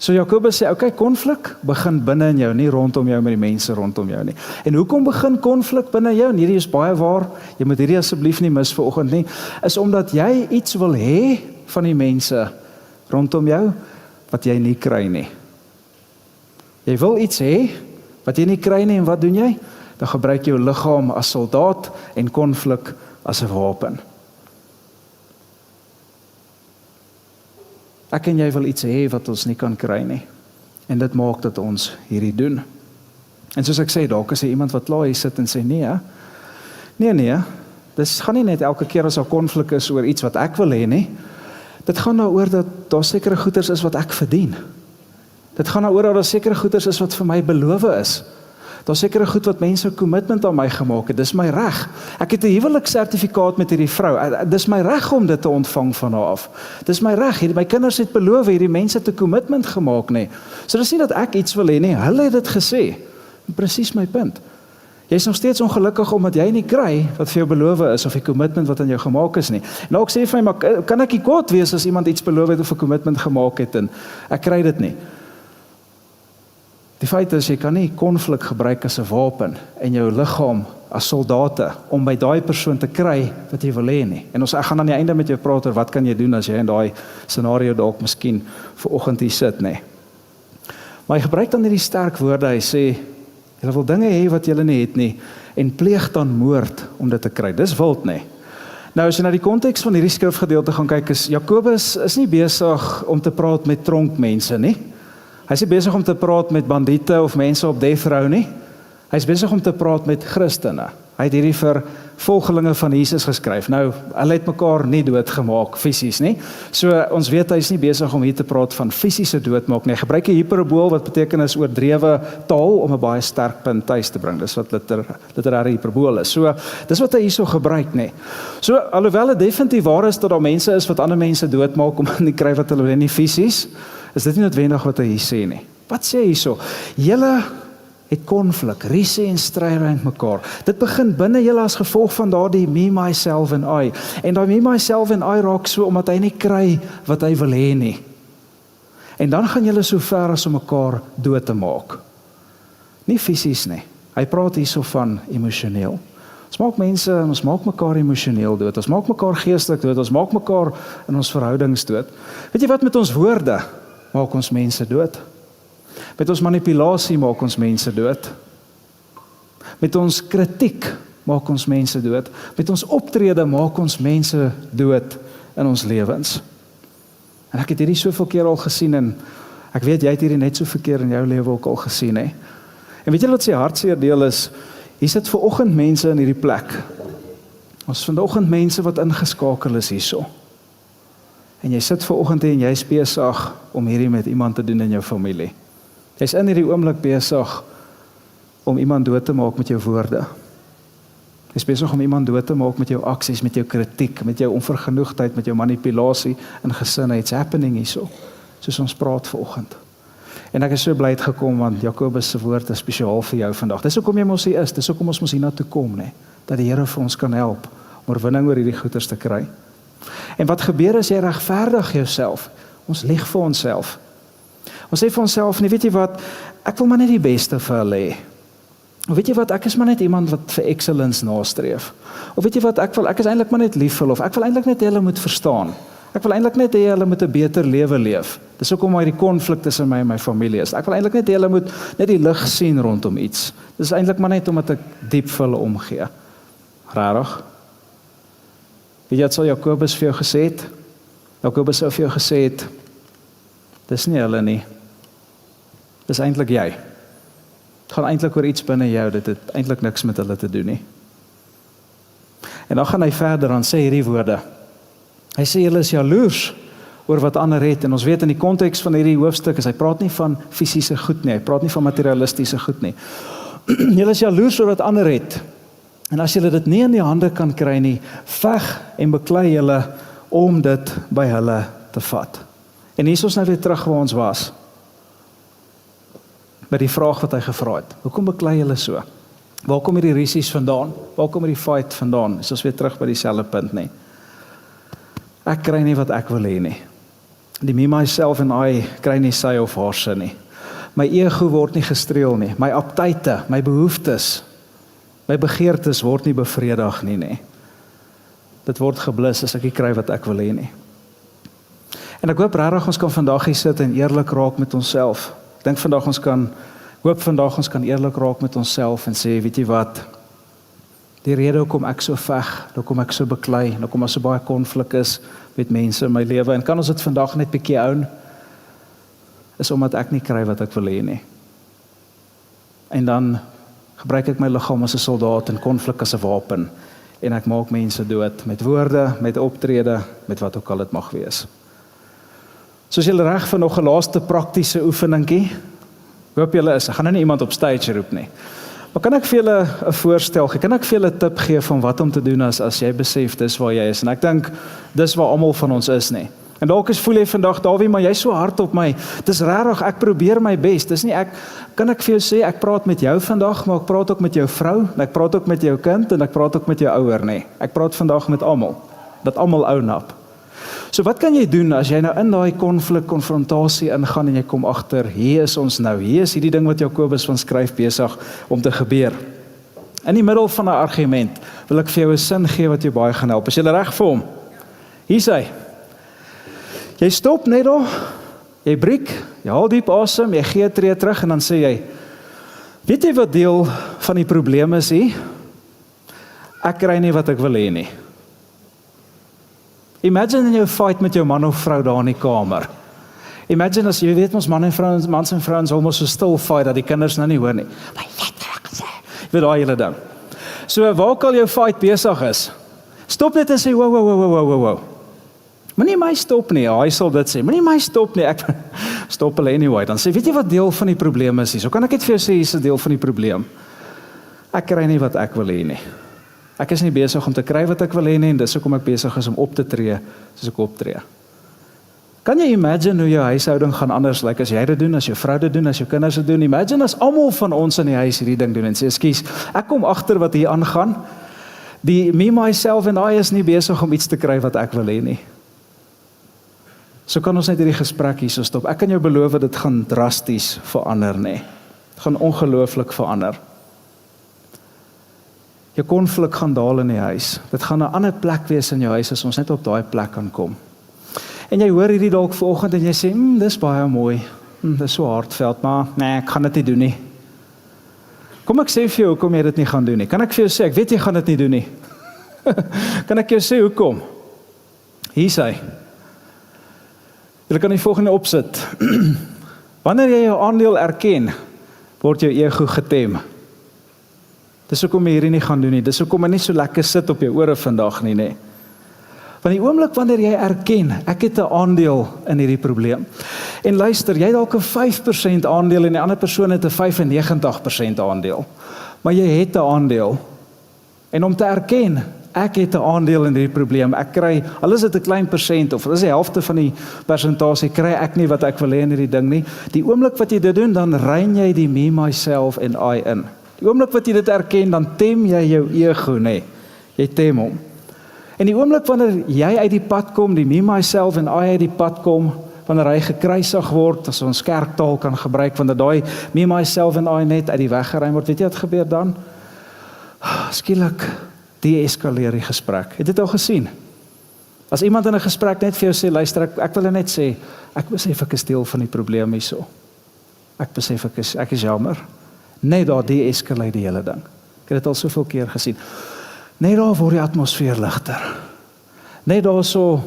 So Jakobus sê, okay, konflik begin binne in jou, nie rondom jou met die mense rondom jou nie. En hoekom begin konflik binne jou? En hierdie is baie waar, jy moet hierdie asseblief nie mis vanoggend nie, is omdat jy iets wil hê van die mense rondom jou, wat jy nie kry nie. Jy wil iets hê, wat jy nie kry nie, en wat doen jy? Dan gebruik jy jou liggaam as soldaat en konflik as 'n wapen. Ek en jy wil iets hê wat ons nie kan kry nie. En dit maak dat ons hierdie doen. En soos ek sê, dalk is iemand wat klaar hier sit en sê, nee, dis gaan nie net elke keer as daar konflik is oor iets wat ek wil hê nie. Dit gaan daaroor dat daar sekere goeders is wat ek verdien. Dit gaan daaroor dat daar sekere goeders is wat vir my beloof is. Daar sekere goed wat mense commitment aan my gemaak het, dis my reg. Ek het 'n huweliksertifikaat met hierdie vrou, dis my reg om dit te ontvang van haar af. Dis my reg, my kinders het beloof, hierdie mense het 'n commitment gemaak nie. So dis nie dat ek iets wil hê nie, hulle het dit gesê. Presies my punt. Jy is nog steeds ongelukkig omdat jy nie kry wat vir jou beloof is, of die commitment wat aan jou gemaak is nie. Nou ek sê vir my, maar kan ek nie kwaad wees as iemand iets beloof het of 'n commitment gemaak het en ek kry dit nie? Die feit is, jy kan nie konflik gebruik as 'n wapen en jou liggaam as soldate om by daai persoon te kry wat jy wil hê nie. En ek gaan aan die einde met jou praat oor wat kan jy doen as jy in daai scenario dalk miskien vanoggend hier sit, nê. Maar hy gebruik dan hierdie sterk woorde, hy sê, julle wil dinge hê wat julle nie het nie, en pleeg dan moord om dit te kry. Dis wild, nê. Nou as jy na die konteks van hierdie skrifgedeelte gaan kyk, is Jakobus is nie besig om te praat met tronkmense nie. Hy is nie besig om te praat met bandiete of mense op death row nie. Hy is besig om te praat met Christene. Hy het hierdie vir volgelinge van Jesus geskryf. Nou, hulle het mekaar nie doodgemaak fisies nie. So ons weet hy is nie besig om hier te praat van fisiese doodmaak nie. Hy gebruik 'n hiperbool wat beteken is oordrewe taal om 'n baie sterk punt tuis te bring. Dis wat literêre hiperbool is. So dis wat hy hierso gebruik nie. So alhoewel dit definitief waar is dat daar mense is wat ander mense doodmaak om nie kry wat hulle wil nie fisies, is dit nie noodwendig wat hy hier sê nie. Wat sê hy hierso? Julle het konflik, risie en stryde met mekaar. Dit begin binne julle as gevolg van daardie me, myself en I. En daai me, myself en I raak so omdat hy nie kry wat hy wil hê nie. En dan gaan julle so ver as om mekaar dood te maak. Nie fisies nie. Hy praat hierso van emosioneel. Ons maak mekaar emosioneel dood. Ons maak mekaar geestelik dood. Ons maak mekaar in ons verhoudings dood. Weet jy wat, met ons woorde maak ons mense dood? Met ons manipulasie maak ons mense dood. Met ons kritiek maak ons mense dood. Met ons optrede maak ons mense dood in ons lewens. En ek het hierdie soveel keer al gesien en ek weet jy het hierdie net soveel keer in jou lewe ook al gesien, hè. En weet jy wat sy hartseer deel is? Hier sit vanoggend mense in hierdie plek. Ons vanoggend mense wat ingeskakel is hierso. En jy sit vanoggend en jy is besig om hierdie met iemand te doen in jou familie. Jy's in hierdie oomblik besig om iemand dood te maak met jou woorde. Jy's besig om iemand dood te maak met jou aksies, met jou kritiek, met jou onvergenoegdheid, met jou manipulasie in gesinne. It's happening hierso, soos ons praat vanoggend. En ek is so bly het gekom want Jakobus se woord is spesiaal vir jou vandag. Dis hoekom jy mos hier is, dis hoekom ons mos hiernatoe kom, nê, dat die Here vir ons kan help om oorwinning oor hierdie goeters te kry. En wat gebeur as jy regverdig jouself? Ons lieg vir onsself. Ons sê vir onsself, nee, weet jy wat, ek wil maar net die beste vir hulle hê. Of weet jy wat, ek is maar net iemand wat vir excellence nastreef. Of weet jy wat, ek is eintlik maar net lief vir hulle, of ek wil eintlik net hulle moet verstaan. Ek wil eintlik net hê hulle moet 'n beter lewe leef. Dis hoekom hierdie konflik tussen my en my familie is. Ek wil eintlik net hê hulle moet net die lig sien rondom iets. Dis eintlik maar net omdat ek diep vir hulle omgee. Rarig. Weet jy wat sou Jakobus vir jou gesê het? Jakobus sou vir jou gesê het, dis nie hulle nie. Dis eintlik jy. Het gaan eintlik oor iets binne jou, dit het eintlik niks met hulle te doen nie. En dan gaan hy verder en sê hierdie woorde. Hy sê julle is jaloers oor wat ander het, en ons weet in die konteks van hierdie hoofstuk is hy praat nie van fisiese goed nie, hy praat nie van materialistiese goed nie. Julle is jaloers oor wat ander het. En as julle dit nie in die hande kan kry nie, veg en beklei julle om dit by hulle te vat. En hier is ons nou weer terug waar ons was. By die vraag wat hy gevra het. Hoekom beklei julle so? Waar kom hierdie risies vandaan? Waar kom hierdie fight vandaan? Is ons weer terug by dieselfde punt nie. Ek kry nie wat ek wil hê nie. Die me, myself en I kry nie sy of haar sin nie. My ego word nie gestreel nie. My aptyte, my behoeftes, my begeertes word nie bevredig nie. Dit word geblus as ek nie kry wat ek wil hê nie. En ek hoop regtig ons kan vandag hier sit en eerlik raak met onsself. Ek dink vandag ons kan eerlik raak met onsself en sê, weet jy wat, die rede hoekom ek so veg, hoekom ek so beklei, hoekom daar so baie konflik is met mense in my lewe, en kan ons dit vandag net bietjie own, is omdat ek nie kry wat ek wil hê nie. En dan gebruik ek my liggaam as 'n soldaat en konflik as 'n wapen, en ek maak mense dood met woorde, met optrede, met wat ook al dit mag wees. Soos julle reg vir nog 'n laaste praktiese oefeningkie, hoop julle is, ek gaan nou nie iemand op stage roep nie, maar kan ek vir julle 'n voorstel gee, kan ek vir julle 'n tip gee van wat om te doen as jy besef dis waar jy is, en ek dink dis waar almal van ons is nie. En dalk voel jy vandag, Dawie, maar jy's so hard op my, dis regtig, ek probeer my bes, dis nie kan ek vir jou sê, ek praat met jou vandag, maar ek praat ook met jou vrou, en ek praat ook met jou kind, en ek praat ook met jou ouer, nie. Ek praat vandag met almal, dat almal own up. So wat kan jy doen as jy nou in daai konflik, konfrontasie ingaan en jy kom agter, hier is ons nou, hier is hierdie ding wat Jakobus van skryf besig om te gebeur. In die middel van 'n argument wil ek vir jou 'n sin gee wat jou baie gaan help. Is jy reg vir hom? Hier is hy. Jy stop net daar, jy breek, jy haal diep asem, jy gee 'n tree terug en dan sê jy, weet jy wat deel van die probleem is hier? Ek kry nie wat ek wil hê nie. Imagine in jou fight met jou man of vrou daar in die kamer. Imagine as jy weet ons mans en vrouens almost so stil fight dat die kinders nou nie hoor nie. Maar jy het gesê. Jy weet daai hele ding. So waar ook al jou fight besig is, stop net en sê wow. Moenie my stop nie. Hy sal dit sê. Moenie my stop nie. Ek stop hulle anyway. Dan sê weet jy wat deel van die probleem is hier? So kan ek dit vir jou sê hier is 'n deel van die probleem. Ek kry nie wat ek wil hê nie. Ek is nie besig om te kry wat ek wil hê nie en dis hoekom ek besig is om op te tree soos ek optree. Kan jy imagine hoe jou huishouding gaan anders lyk as jy dit doen, as jou vrou dit doen, as jou kinders dit doen? Imagine as almal van ons in die huis hierdie ding doen en sê, "Ekskuus, ek kom agter wat hier aangaan. Die me, myself en I is nie besig om iets te kry wat ek wil hê nie." So kan ons net hierdie gesprek hierso stop. Ek kan jou beloof dit gaan drasties verander, nê. Dit gaan ongelooflik verander. Jou konflik gaan daal in die huis. Dit gaan 'n ander plek wees in jou huis as ons net op daai plek kan kom. En jy hoor hierdie dalk vanoggend en jy sê, dis baie mooi. Dis so hartveld, maar nee, ek gaan dit nie doen nie. Kom ek sê vir jou hoekom jy dit nie gaan doen nie. Kan ek vir jou sê, ek weet jy gaan dit nie doen nie. Kan ek jou sê hoekom? Hier sê. Jy kan die volgende opsit. Wanneer jy jou aandeel erken, word jou ego getem. Dis hoekom jy hierdie nie gaan doen nie. Dis hoekom jy nie so lekker sit op jou ore vandag nie, nê. Want die oomblik wanneer jy erken, ek het 'n aandeel in hierdie probleem. En luister, jy het dalk 'n 5% aandeel en die ander persoon het 'n 95% aandeel. Maar jy het 'n aandeel. En om te erken, ek het 'n aandeel in hierdie probleem. Ek kry, al is dit 'n klein persent of al is die helfte van die persentasie, kry ek nie wat ek wil hê in hierdie ding nie. Die oomblik wat jy dit doen, dan rein jy die me, myself en I in. Die oomblik wat jy dit erken, dan tem jy jou ego, nê. Jy tem hom. En die oomblik wanneer jy uit die pad kom, die me, myself en I uit die pad kom, wanneer hy gekruisig word, as ons kerktaal kan gebruik, wanneer daai me, myself en I net uit die weg geruim word, weet jy wat gebeur dan? Skielik de-eskaleer die gesprek. Het jy dit al gesien? As iemand in 'n gesprek net vir jou sê, luister, ek wil net sê, ek besef ek is deel van die probleem hierso. Ek besef ek is jammer. Net daar de-eskaleer die hele ding. Ek het dit al soveel keer gesien. Net daar word die atmosfeer ligter. Net daar so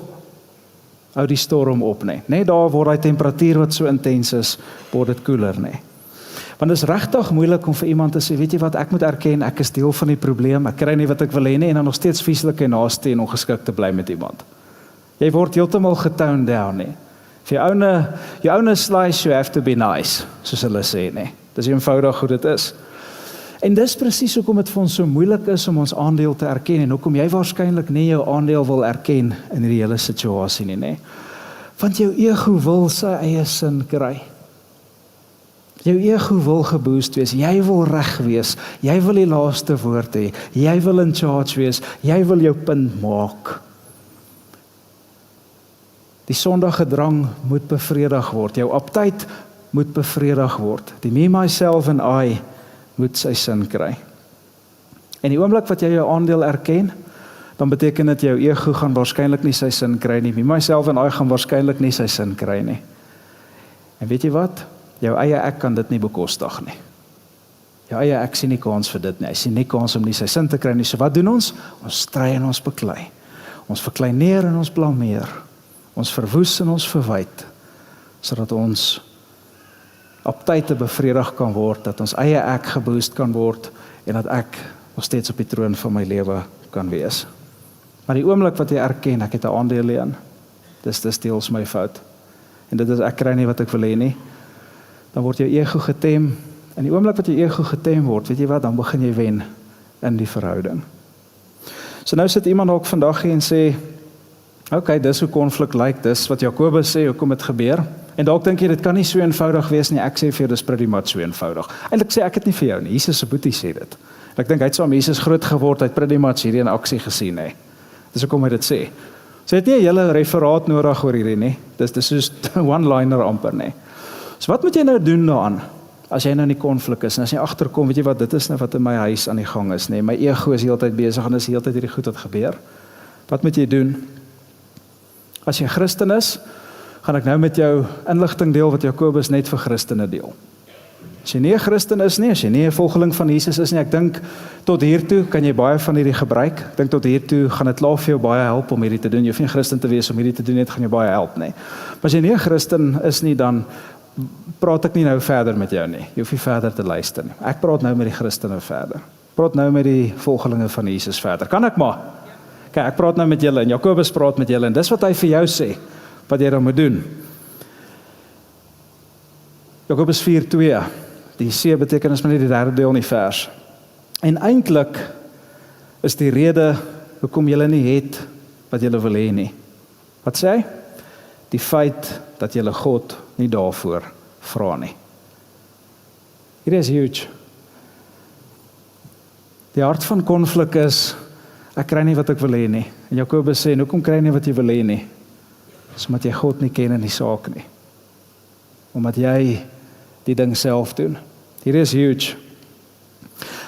hou die storm op, nê. Net daar word die temperatuur wat so intens is, word dit koeler, nê. Want dit is regtig moeilik om vir iemand te sê, weet jy wat, ek moet erken, ek is deel van die probleem, ek kry nie wat ek wil hê nie, en dan nog steeds vieslik en naaste en ongeskik te bly met iemand. Jy word heeltemal getoned down, nê. Vir jou oune slice, you have to be nice, soos hulle sê, nê. Dis eenvoudig hoe dit is. En dis presies hoekom dit vir ons so moeilik is om ons aandeel te erken, en hoekom jy waarskynlik nie jou aandeel wil erken in die hele situasie nie, nê. Want jou ego wil sy eie sin kry. Jou ego wil geboost wees, jy wil reg wees, jy wil die laaste woord hê, jy wil in charge wees, jy wil jou punt maak. Die sondige drang moet bevredig word, jou aptyd moet bevredig word. Die me, myself en I moet sy sin kry. En die oomblik wat jy jou aandeel erken, dan beteken dit jou ego gaan waarskynlik nie sy sin kry nie. Me, myself en I gaan waarskynlik nie sy sin kry nie. En weet jy wat? Jou eie ek kan dit nie bekostig nie. Jou eie ek sien nie kans vir dit nie. Hy sien nie kans om nie sy sin te kry nie. So wat doen ons? Ons stry en ons beklei. Ons verkleineer en ons blameer. Ons verwoes en ons verwyd. Sodat ons aptyte bevredig kan word, dat ons eie ek geboost kan word en dat ek nog steeds op die troon van my lewe kan wees. Maar die oomblik wat jy erken, ek het 'n aandeel in, dis deels my fout. En dit is ek kry nie wat ek wil hê nie. Dan word jou ego getem, en die oomblik wat jou ego getem word, weet jy wat, dan begin jy wen in die verhouding. So nou sit iemand ook vandag hier en sê, okay, dis hoe konflik lyk, dis wat Jakobus sê, hoekom dit gebeur, en dalk dink jy, dit kan nie so eenvoudig wees nie, ek sê vir jou, dis pretty much so eenvoudig. Eintlik sê ek dit nie vir jou nie, Jesus se boetie sê dit. En ek dink, hy het saam Jesus groot geword, hy het pretty much hierdie in aksie gesien, hè. Dis hoekom hy dit sê. So het nie 'n hele referaat nodig oor hierdie nie, dis soos one-liner amper, nie. So wat moet jy nou doen daaraan, as jy nou in die konflik is, en as jy agterkom, weet jy wat, dit is nou wat in my huis aan die gang is, nee, my ego is heeltyd besig, en is heeltyd hierdie goed wat gebeur. Wat moet jy doen? As jy Christen is, gaan ek nou met jou inligting deel, wat Jakobus net vir Christene deel. As jy nie 'n Christen is nie, as jy nie 'n volgeling van Jesus is nie, ek dink tot hiertoe kan jy baie van hierdie gebruik. Ek dink tot hiertoe gaan dit klaar vir jou baie help om hierdie te doen. Jy hoef nie 'n Christen te wees om hierdie te doen, dit gaan jou baie help, nie. Maar as jy nie 'n Christen is nie, dan praat ek nie nou verder met jou nie. Jy hoef nie verder te luister nie. Ek praat nou met die Christene verder. Ek praat nou met die volgelinge van Jesus verder. Kan ek maar? Kyk, ek praat nou met julle en Jakobus praat met julle en dis wat hy vir jou sê, wat jy dan moet doen. Jakobus 4:2, die C betekenis maar nie die derde deel in die vers. En eintlik is die rede hoekom julle nie het wat julle wil hê nie. Wat sê hy? Die feit dat julle God nie daarvoor vra nie. Hier is huge. Die hart van konflik is, ek kry nie wat ek wil hê nie. En Jakobus sê, hoekom kry jy nie wat jy wil hê nie? Dis omdat jy God nie ken in die saak nie. Omdat jy die ding self doen. Hier is huge.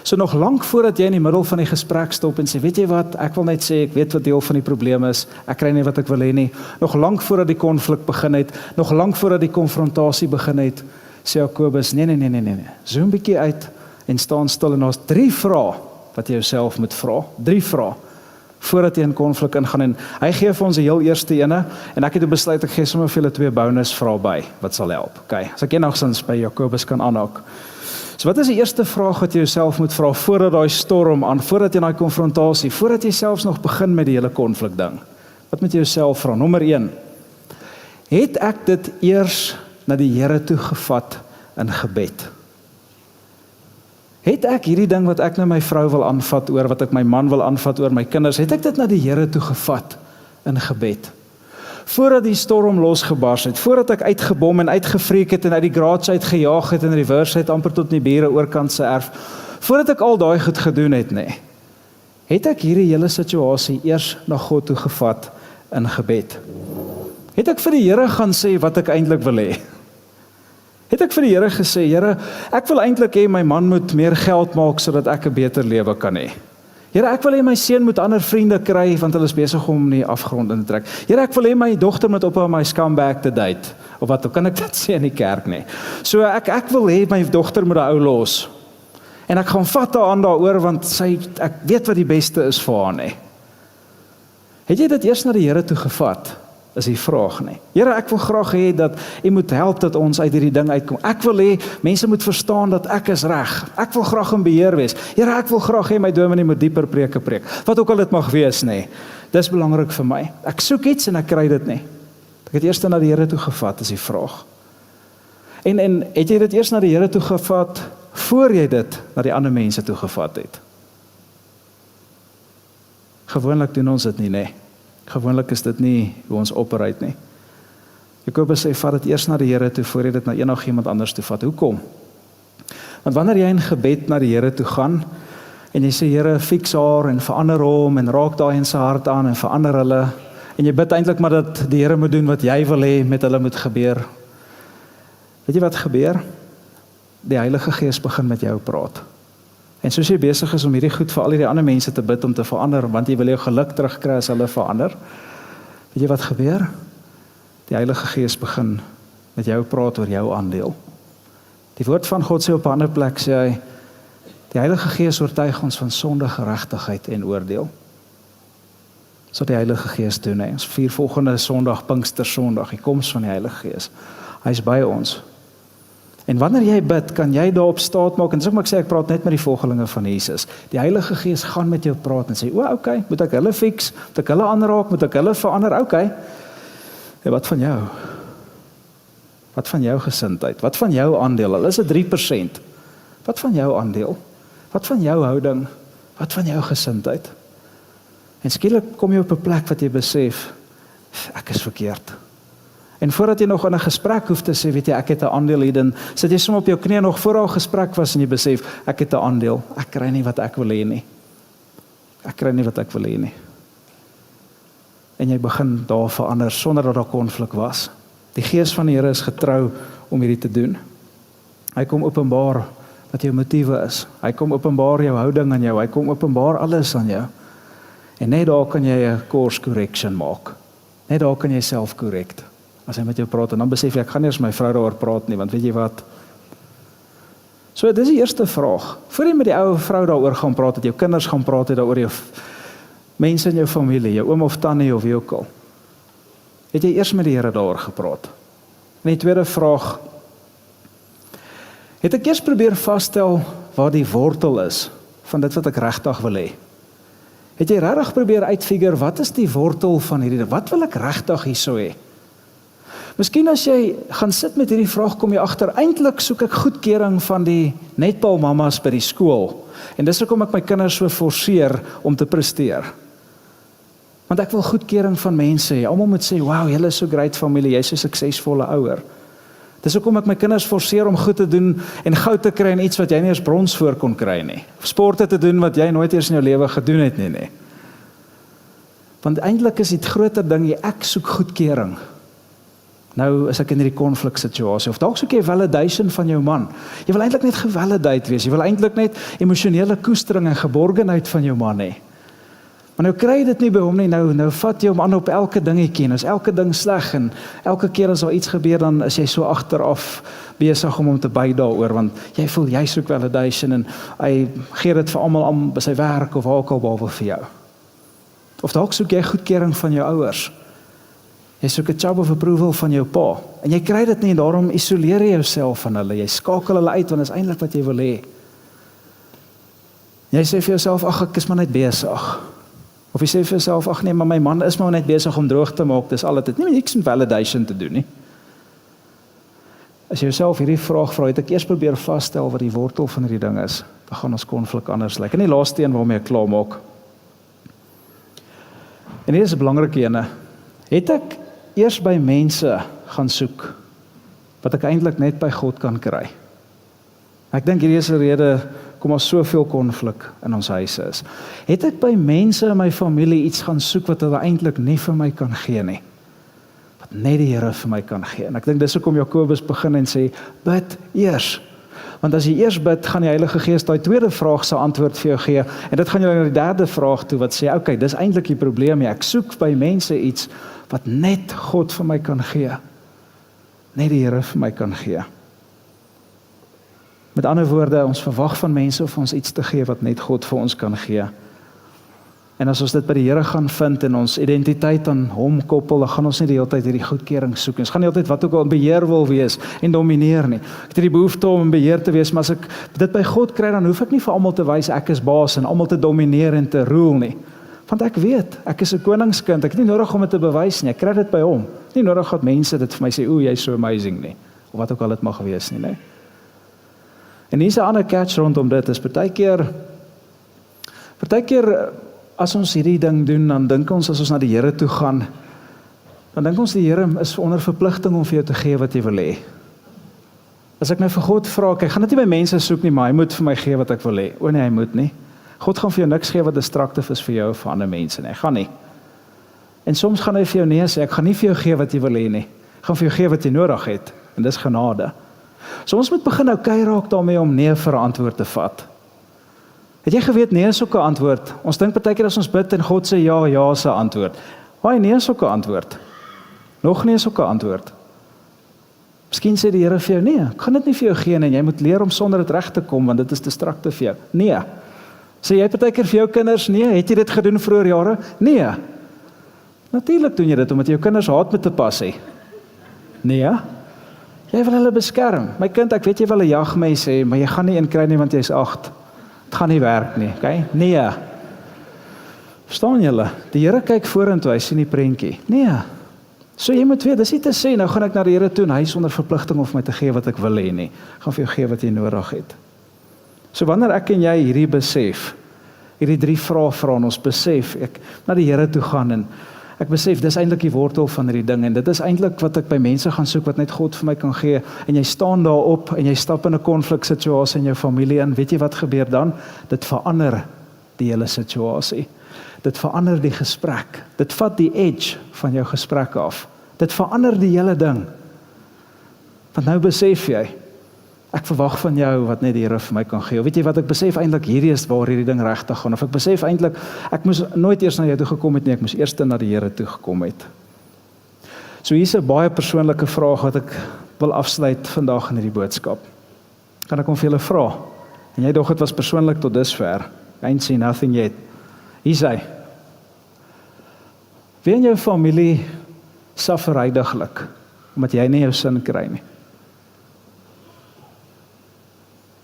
So nog lank voordat jy in die middel van die gesprek stop en sê, weet jy wat, ek wil net sê, ek weet wat deel van die probleem is, ek kry nie wat ek wil hê nie. Nog lank voordat die konflik begin het, nog lank voordat die konfrontasie begin het, sê Jakobus, nee. Zoom bietjie uit en staan stil en daar's 3 vrae wat jy jouself moet vra. 3 vrae voordat jy in konflik ingaan en hy gee vir ons die heel eerste ene en ek het besluit ek gee sommer vir julle 2 bonus vrae by wat sal help. Okay, as ek enigstens by Jakobus kan aanhaak. So wat is die eerste vraag wat jy jouself moet vra voordat daai storm aan, voordat jy in daai konfrontasie, voordat jy selfs nog begin met die hele konflik ding? Wat moet jy jouself vra? Nommer 1. Het ek dit eers na die Here toe gevat in gebed? Het ek hierdie ding wat ek na my vrou wil aanvat oor, wat ek my man wil aanvat oor my kinders, het ek dit na die Here toe gevat in gebed? Voordat die storm losgebars het, voordat ek uitgebom en uitgevreek het en uit die garage uitgejaag het en reverse het amper tot die bure oorkant se erf, voordat ek al daai goed gedoen het, nee, het ek hierdie hele situasie eers na God toe gevat in gebed? Het ek vir die Here gaan sê wat ek eintlik wil hê? Het ek vir die Here gesê, Here, ek wil eintlik hê my man moet meer geld maak sodat ek 'n beter lewe kan hê. Here, ek wil hê my seun moet ander vriende kry want hulle is besig om die afgrond in te trek. Here, ek wil hê my dogter moet ophou my scumbag te date. Of wat, hoe kan ek dit sê in die kerk nie? So ek wil hê my dogter moet 'n ou los. En ek gaan vat haar aan daaroor want ek weet wat die beste is vir haar nie. Het jy dit eers na die Here toe gevat? Is die vraag nie. Here, ek wil graag hê dat U moet help dat ons uit hierdie ding uitkom. Ek wil hê mense moet verstaan dat ek is reg. Ek wil graag in beheer wees. Here, ek wil graag hê my dominee moet dieper preke preek. Wat ook al dit mag wees, nê. Dis belangrik vir my. Ek soek iets en ek kry dit nie. Ek het eers na die Here toe gevat, is die vraag. En het jy dit eers na die Here toe gevat voor jy dit na die ander mense toe gevat het? Gewoonlik doen ons dit nie, nê. Gewoonlik is dit nie hoe ons operate nie. Jakobus sê, vat dit eers na die Here toe, voor jy dit na enigiemand anders toe vat. Hoekom? Want wanneer jy in gebed na die Here toe gaan, en jy sê, Here, fix haar, en verander hom, en raak daai in sy hart aan, en verander hulle, en jy bid eintlik maar dat die Here moet doen wat jy wil hê met hulle moet gebeur. Weet jy wat gebeur? Die Heilige Gees begin met jou praat. En soos jy besig is om hierdie goed vir al die ander mense te bid om te verander, want jy wil jou geluk terugkry as hulle verander, weet jy wat gebeur? Die Heilige Gees begin met jou praat oor jou aandeel. Die woord van God sê op 'n ander plek, sê hy, die Heilige Gees oortuig ons van sonde, geregtigheid en oordeel. So die Heilige Gees doen, hè. Ons vier volgende Sondag, Pinkstersondag, die koms van die Heilige Gees. Hy is by ons. En wanneer jy bid, kan jy daarop staat maak, en soos ek sê, ek praat net met die volgelinge van Jesus. Die Heilige Gees gaan met jou praat en sê, okay, moet ek hulle fix, moet ek hulle aanraak, moet ek hulle verander, okay. En wat van jou? Wat van jou gesindheid? Wat van jou aandeel? Al is dit 3%. Wat van jou aandeel? Wat van jou houding? Wat van jou gesindheid? En skielik kom jy op 'n plek wat jy besef, ek is verkeerd. En voordat jy nog in 'n gesprek hoef te sê, weet jy, ek het 'n aandeel hierin, sit jy sommer op jou knieë nog voor daai gesprek was en jy besef, ek het 'n aandeel, ek kry nie wat ek wil hê nie. Ek kry nie wat ek wil hê nie. En jy begin daar verander sonder dat daar konflik was. Die Gees van die Here is getrou om hierdie te doen. Hy kom openbaar wat jou motiewe is. Hy kom openbaar jou houding aan jou. Hy kom openbaar alles aan jou. En net daar kan jy 'n course correction maak. Net daar kan jy self correct. As hy met jou praat en dan besef jy, ek gaan nie eens my vrou daaroor praat nie, want weet jy wat? So, dis die eerste vraag. Voor jy met die ou vrou daaroor gaan praat, het jou kinders gaan praat, het daaroor jou mense in jou familie, jou oom of tannie of wie ook al. Het jy eers met die Here daaroor gepraat? En die tweede vraag, het ek eers probeer vasstel waar die wortel is van dit wat ek regtig wil hê? Het jy regtig probeer uitfigure, wat is die wortel van hierdie, wat wil ek regtig hierso hê? Miskien as jy gaan sit met hierdie vraag, kom jy agter, eintlik soek ek goedkeuring van die netbal mamas by die skool. En dis hoekom ek my kinders so forceer om te presteer. Want ek wil goedkeuring van mense hê. Almal moet sê, wow, julle is so great familie, jy's so suksesvolle ouer. Dis hoekom ek my kinders forceer om goed te doen en goud te kry in iets wat jy nie eens brons voor kon kry nie. Of sporte te doen wat jy nooit eers in jou lewe gedoen het nie. Want eintlik is dit groter ding, ek soek goedkeuring. Nou is ek in hierdie konfliksituasie, of dalk soek jy validation van jou man. Jy wil eintlik net gevalidate wees, jy wil eintlik net emosionele koestering en geborgenheid van jou man hê. Maar nou kry jy dit nie by hom nie, nou vat jy hom aan op elke dingetjie, en is elke ding sleg, en elke keer as daar iets gebeur, dan is jy so agteraf besig om hom te by daaroor, want jy voel, jy soek validation, en hy gee dit vir almal aan by sy werk, of waar ook al behalwe vir jou. Of dalk soek jy goedkeuring van jou ouers. Jy soek 'n job of approval van jou pa, en jy kry dit nie, en daarom isoleer jy jouself van hulle, jy skakel hulle uit, want dit is eintlik wat jy wil hê. Jy sê vir jouself, ag, ek is maar net besig. Of jy sê vir jouself, ag nee, maar my man is maar net besig om droog te maak, dis al dit, nie niks met validation te doen nie. As jy jouself hierdie vraag vra, het ek eers probeer vasstel wat die wortel van hierdie ding is, dan gaan ons konflik anders lyk. En die laaste een waarmee ek klaar maak. En hier is 'n belangrike ene. Het ek eers by mense gaan soek, wat ek eintlik net by God kan kry? Ek dink hierdie is 'n rede, kom ons soveel konflik in ons huise is. Het ek by mense in my familie iets gaan soek, wat hulle eintlik nie vir my kan gee nie? Wat net die Here vir my kan gee. En ek dink dis hoekom Jakobus begin en sê, bid eers. Want as jy eers bid, gaan die Heilige Gees daai tweede vraag se antwoord vir jou gee, en dit gaan jou na die derde vraag toe, wat sê, okay, dis eintlik die probleem, ek soek by mense iets, wat net God vir my kan gee. Net die Here vir my kan gee. Met ander woorde, ons verwag van mense of ons iets te gee wat net God vir ons kan gee. En as ons dit by die Here gaan vind en ons identiteit aan hom koppel, dan gaan ons nie die hele tyd hierdie goedkeuring soek. Ons gaan nie altyd wat ook al in beheer wil wees en domineer nie. Ek het die behoefte om in beheer te wees, maar as ek dit by God kry, dan hoef ek nie vir almal te wys ek is baas en almal te domineer en te rule nie. Want ek weet, ek is 'n koningskind, ek het nie nodig om dit te bewys nie, ek kry dit by hom. Nie nodig dat mense dit vir my sê, o, jy's so amazing nie, of wat ook al dit mag wees nie, nee. En hier is 'n ander catch rondom dit, is partykeer as ons hierdie ding doen, dan dink ons as ons na die Here toe gaan, dan dink ons die Here is onder verpligting om vir jou te gee wat jy wil hê. As ek nou vir God vra, ek gaan dit nie by mense soek nie, maar hy moet vir my gee wat ek wil hê. O nee, hy moet nie. God gaan vir jou niks gee wat destructief is vir jou of vir ander mense nie. Hy gaan nie. En soms gaan hy vir jou nee sê, ek gaan nie vir jou gee wat jy wil hê nie. Ek gaan vir jou gee wat jy nodig het. En dis genade. So ons moet begin nou kei raak daarmee om nee vir 'n antwoord te vat. Het jy geweet nee is ook 'n antwoord? Ons dink partykeer as ons bid en God sê ja, ja is 'n antwoord. Waai, nee is ook 'n antwoord. Nog nee is ook 'n antwoord. Miskien sê die Here vir jou nee, ek gaan dit nie vir jou gee nie, jy moet leer om sonder dit reg te kom want dit is destructief vir jou. Nee. Sê jy partykeer vir jou kinders nee, het jy dit gedoen vroeër jare? Nee. Natuurlik doen jy dit omdat jou kinders haat met te pas hê. Nee. Jy wil hulle beskerm. My kind, ek weet jy wil 'n jagmes hê, maar jy gaan nie een kry nie want jy's 8. Dit gaan nie werk nie, okay? Nee. Verstaan julle? Die Here kyk vorentoe, hy sien die prentjie. Nee. So jy moet weet, dis nie te sê, nou gaan ek na die Here toe en hy is onder verpligting om my te gee wat ek wil hê nie. Ek gaan vir jou gee wat jy nodig het. So wanneer ek en jy hierdie besef, hierdie 3 vrae vra en ons besef, ek na die Here toe gaan en ek besef, dis eintlik die wortel van hierdie ding en dit is eintlik wat ek by mense gaan soek wat net God vir my kan gee en jy staan daarop en jy stap in 'n konfliksituasie in jou familie in, weet jy wat gebeur dan? Dit verander die hele situasie. Dit verander die gesprek. Dit vat die edge van jou gesprek af. Dit verander die hele ding. Want nou besef jy, ek verwag van jou wat net die Here vir my kan gee. Weet jy wat, ek besef eintlik hierdie is waar hierdie ding regtig gaan. Of ek besef eintlik, ek moes nooit eers na jou toe gekom het nie, ek moes eers na die Here toe gekom het. So hier's 'n baie persoonlike vraag wat ek wil afsluit vandag in hierdie boodskap. Kan ek hom vir julle vra? En jy dog dit was persoonlik tot dusver. Ain't seen nothing yet. Hier is hy. Wie in jou familie suffer heiliglik, omdat jy nie jou sin kry nie?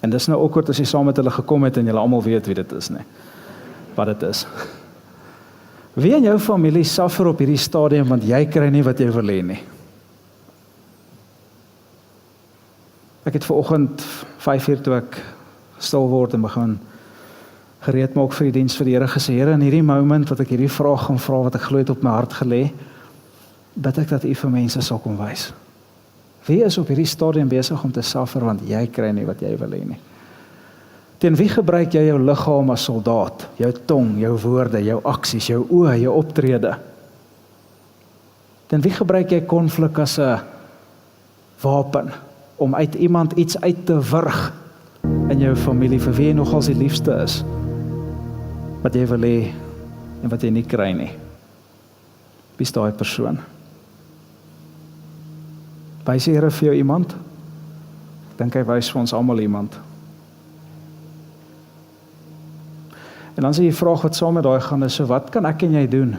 En dis nou awkward as jy saam met hulle gekom het en julle almal weet wie dit is, nie? Wat dit is. Wie in jou familie suffer op hierdie stadium, want jy kry nie wat jy wil hê nie? Ek het vanoggend 5:00 toe ek stil word en begin gereed maak vir die diens vir die Here gesê, Here, in hierdie moment wat ek hierdie vraag gaan vra, wat ek glo het op my hart gelê, bid ek dat U vir mense sal kom wys. Wie is op hierdie stadium besig om te suffer, want jy kry nie wat jy wil hê nie? Teen wie gebruik jy jou liggaam as soldaat? Jou tong, jou woorde, jou aksies, jou oë, jou optrede? Teen wie gebruik jy konflik as 'n wapen, om uit iemand iets uit te wurg in jou familie, vir wie jy nogals die liefste is, wat jy wil hê en wat jy nie kry nie? Wie is daai persoon? Wys die Here vir jou iemand? Ek dink hy wys vir ons almal iemand. En dan is die vraag wat saam met daai gaan is, so wat kan ek en jy doen?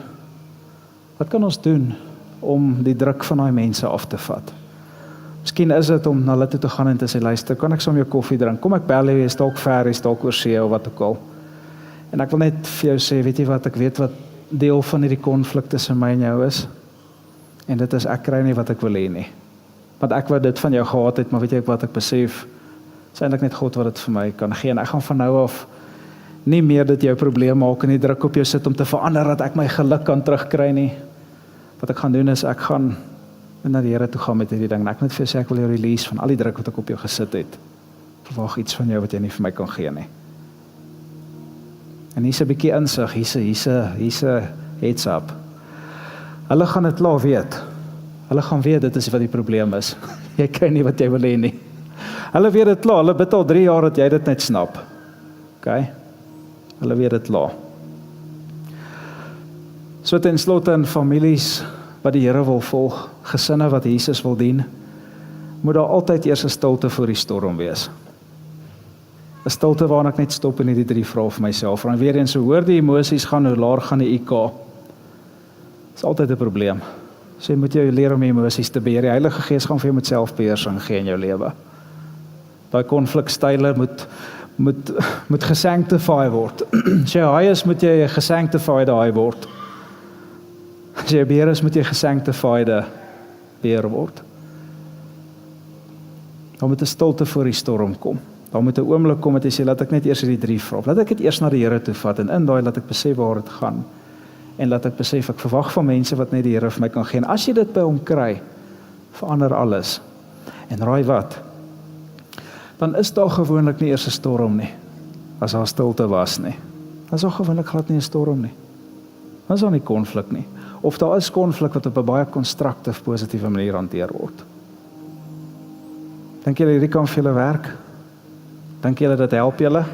Wat kan ons doen om die druk van daai mense af te vat? Miskien is dit om na hulle toe te gaan en te sê, luister, kan ek saam jou koffie drink? Kom ek bel jy, is dalk ver, is dalk oor see of wat ook al. En ek wil net vir jou sê, weet jy wat, ek weet wat deel van hierdie konflik tussen my en jou is. En dit is, ek kry nie wat ek wil hê nie. Want ek wou dit van jou gehad het, maar weet jy wat ek besef, is eintlik net God wat dit vir my kan gee. En ek gaan van nou af nie meer dit jou probleem maak en die druk op jou sit om te verander, dat ek my geluk kan terugkry nie. Wat ek gaan doen is, ek gaan na die Here toe gaan met hierdie ding. En ek net vir jou sê, ek wil jou release van al die druk wat ek op jou gesit het. Verwag iets van jou wat jy nie vir my kan gee nie. En hier's 'n bietjie insig, hier's 'n heads up. Hulle gaan dit laat weet. Hulle gaan weet dit is wat die probleem is. Jy kry nie wat jy wil hê nie. Hulle weet dit klaar, hulle bid al 3 jaar dat jy dit net snap. OK? Hulle weet dit klaar. So ten slotte in families wat die Here wil volg, gesinne wat Jesus wil dien, moet daar altyd eers 'n stilte voor die storm wees. 'n Stilte waarin ek net stop en hierdie 3 vrae vir myself. En weer eens, so hoor die emosies gaan, hoe laag gaan die IQ. Dis altyd 'n probleem. So jy moet jou leer om die emosies te beheer. Die Heilige Gees gaan vir jou met selfbeheersing gee in jou lewe. Daai konflikstyle moet gesanctify word. As jy high is, moet jy 'n gesanctified high word. As jy beheer is, moet jy gesanctified beheer word. Dan moet 'n stilte voor die storm kom. Dan moet 'n oomblik kom dat jy sê, laat ek net eers hierdie 3 vra. Laat ek dit eers na die Here toe vat en in daai laat ek besef waar dit gaan. En laat ek besef, ek verwag van mense wat net die Here vir my kan gee. En as jy dit by hom kry, verander alles. En raai wat? Dan is daar gewoonlik nie eers 'n storm nie, as daar stilte was nie. Dan is daar gewoonlik glad nie 'n storm nie. Dan is daar nie konflik nie. Of daar is konflik wat op 'n baie konstruktief, positiewe manier hanteer word. Dink julle hierdie kan vir julle werk? Dink julle dit help julle?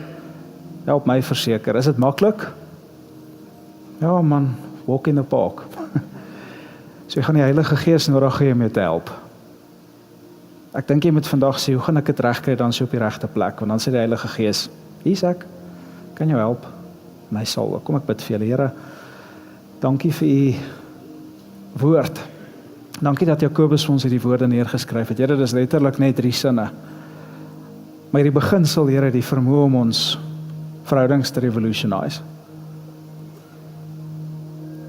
Help my verseker. Is dit maklik? Ja man, walk in the park. So jy gaan die Heilige Gees nodig hê om jou te help. Ek dink jy moet vandag sê, hoe gaan ek dit regkry, dan is jy op die regte plek, want dan sê die Heilige Gees, hier's ek, kan jou help, en hy sal, kom ek bid vir julle, Here, dankie vir u woord, dankie dat Jakobus vir ons hierdie woorde neergeskryf het, Here, dis letterlik net 3 sinne, maar hierdie beginsel, Here, die vermoë om ons verhoudings te revolutionise.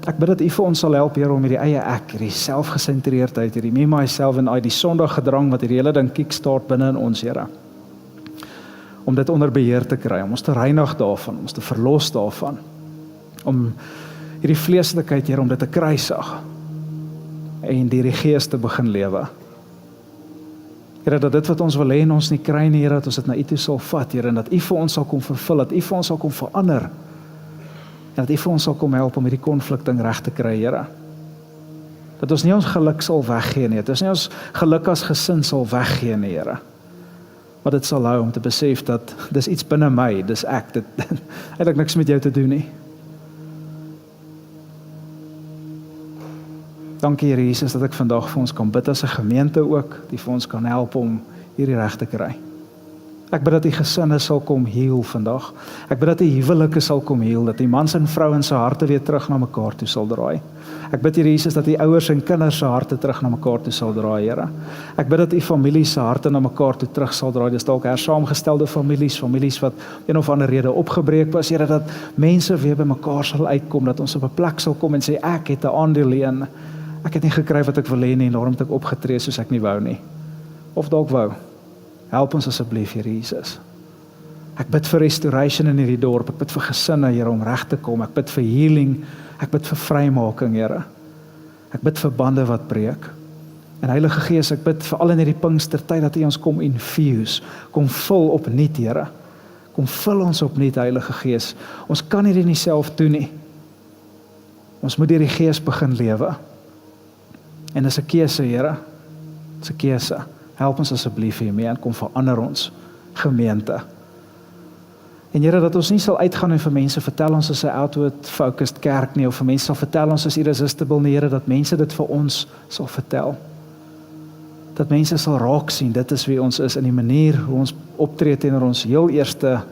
Ek bid dat u vir ons sal help, Here, om hierdie eie ek, hierdie selfgesentreerdheid, hierdie me, myself en I, die sondiggedrang wat hierdie hele ding kickstart binne in ons, Here, om dit onder beheer te kry, om ons te reinig daarvan, om ons te verlos daarvan, om hierdie vleeslikheid, Here, om dit te kruisig en die Gees te begin lewe. Here, dat dit wat ons wil hê en ons nie kry nie, Here, dat ons dit na u toe sal vat, Here, en dat u vir ons sal kom vervul, dat u vir ons sal kom verander, en dat u vir ons sal kom help om hierdie konflikting reg te kry, Here. Dat ons nie ons geluk sal weggee nie, dat ons nie ons geluk as gesin sal weggee nie, Here. Maar dit sal hou om te besef dat dis iets binne my, dis ek, dit eintlik niks met jou te doen nie. Dankie, Here Jesus, dat ek vandag vir ons kan bid as 'n gemeente ook, die vir ons kan help om hierdie reg te kry. Ek bid dat die gesinne sal kom heel vandag. Ek bid dat die huwelike sal kom heel, dat die mans en vrouens se harte weer terug na mekaar toe sal draai. Ek bid, Here Jesus, dat die ouers en kinders se harte terug na mekaar toe sal draai, Here. Ek bid dat die families se harte na mekaar toe terug sal draai. Dis dalk hersaamgestelde families wat een of ander rede opgebreek was, Here, dat mense weer by mekaar sal uitkom, dat ons op 'n plek sal kom en sê, ek het 'n aandeel in. Ek het nie gekry wat ek wil hê nie, en daarom het ek opgetree soos ek nie wou nie. Of dalk wou. Help ons asseblief, Here Jesus. Ek bid vir restoration in hierdie dorp. Ek bid vir gesinne, Here, om reg te kom. Ek bid vir healing. Ek bid vir vrymaking, Here. Ek bid vir bande wat breek. En Heilige Gees, ek bid veral in hierdie Pinkstertyd dat U ons kom infuse, kom vul opnuut, Here. Kom vul ons opnuut, Heilige Gees. Ons kan hierdie nie self doen nie. Ons moet deur die Gees begin lewe. En dis 'n keuse, Here. Dis 'n keuse. Help ons asseblief hiermee en kom verander ons gemeente. En Here, dat ons nie sal uitgaan en vir mense vertel ons is 'n outward-focused kerk nie, of vir mense sal vertel ons is irresistible nie, Here, dat mense dit vir ons sal vertel. Dat mense sal raak sien, dit is wie ons is, in die manier hoe ons optree teenoor ons heel eerste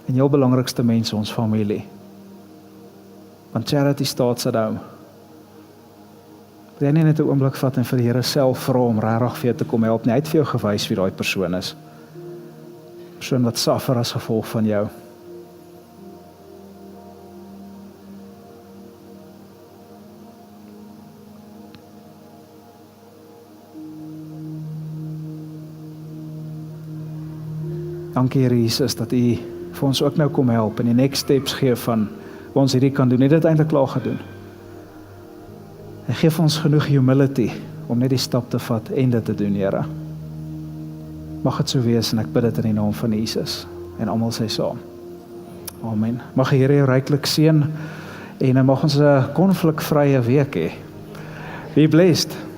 en heel belangrikste mense, ons familie. Want charity starts at home. Wil jy nie net 'n oomblik vat en vir die Here self vra om regtig vir jou te kom help nie? Hy het vir jou gewys wie daai persoon is. Persoon wat suffer as gevolg van jou. Dankie, Here Jesus, dat U vir ons ook nou kom help en die next steps gee van wat ons hierdie kan doen. Net dit eintlik klaar gedoen. En gee vir ons genoeg humility om net die stap te vat en dit te doen, Here. Mag dit so wees en ek bid dit in die naam van Jesus en almal sê saam. Amen. Mag die Here jou ryklik seën en mag ons 'n konflikvrye week hê. Be blessed.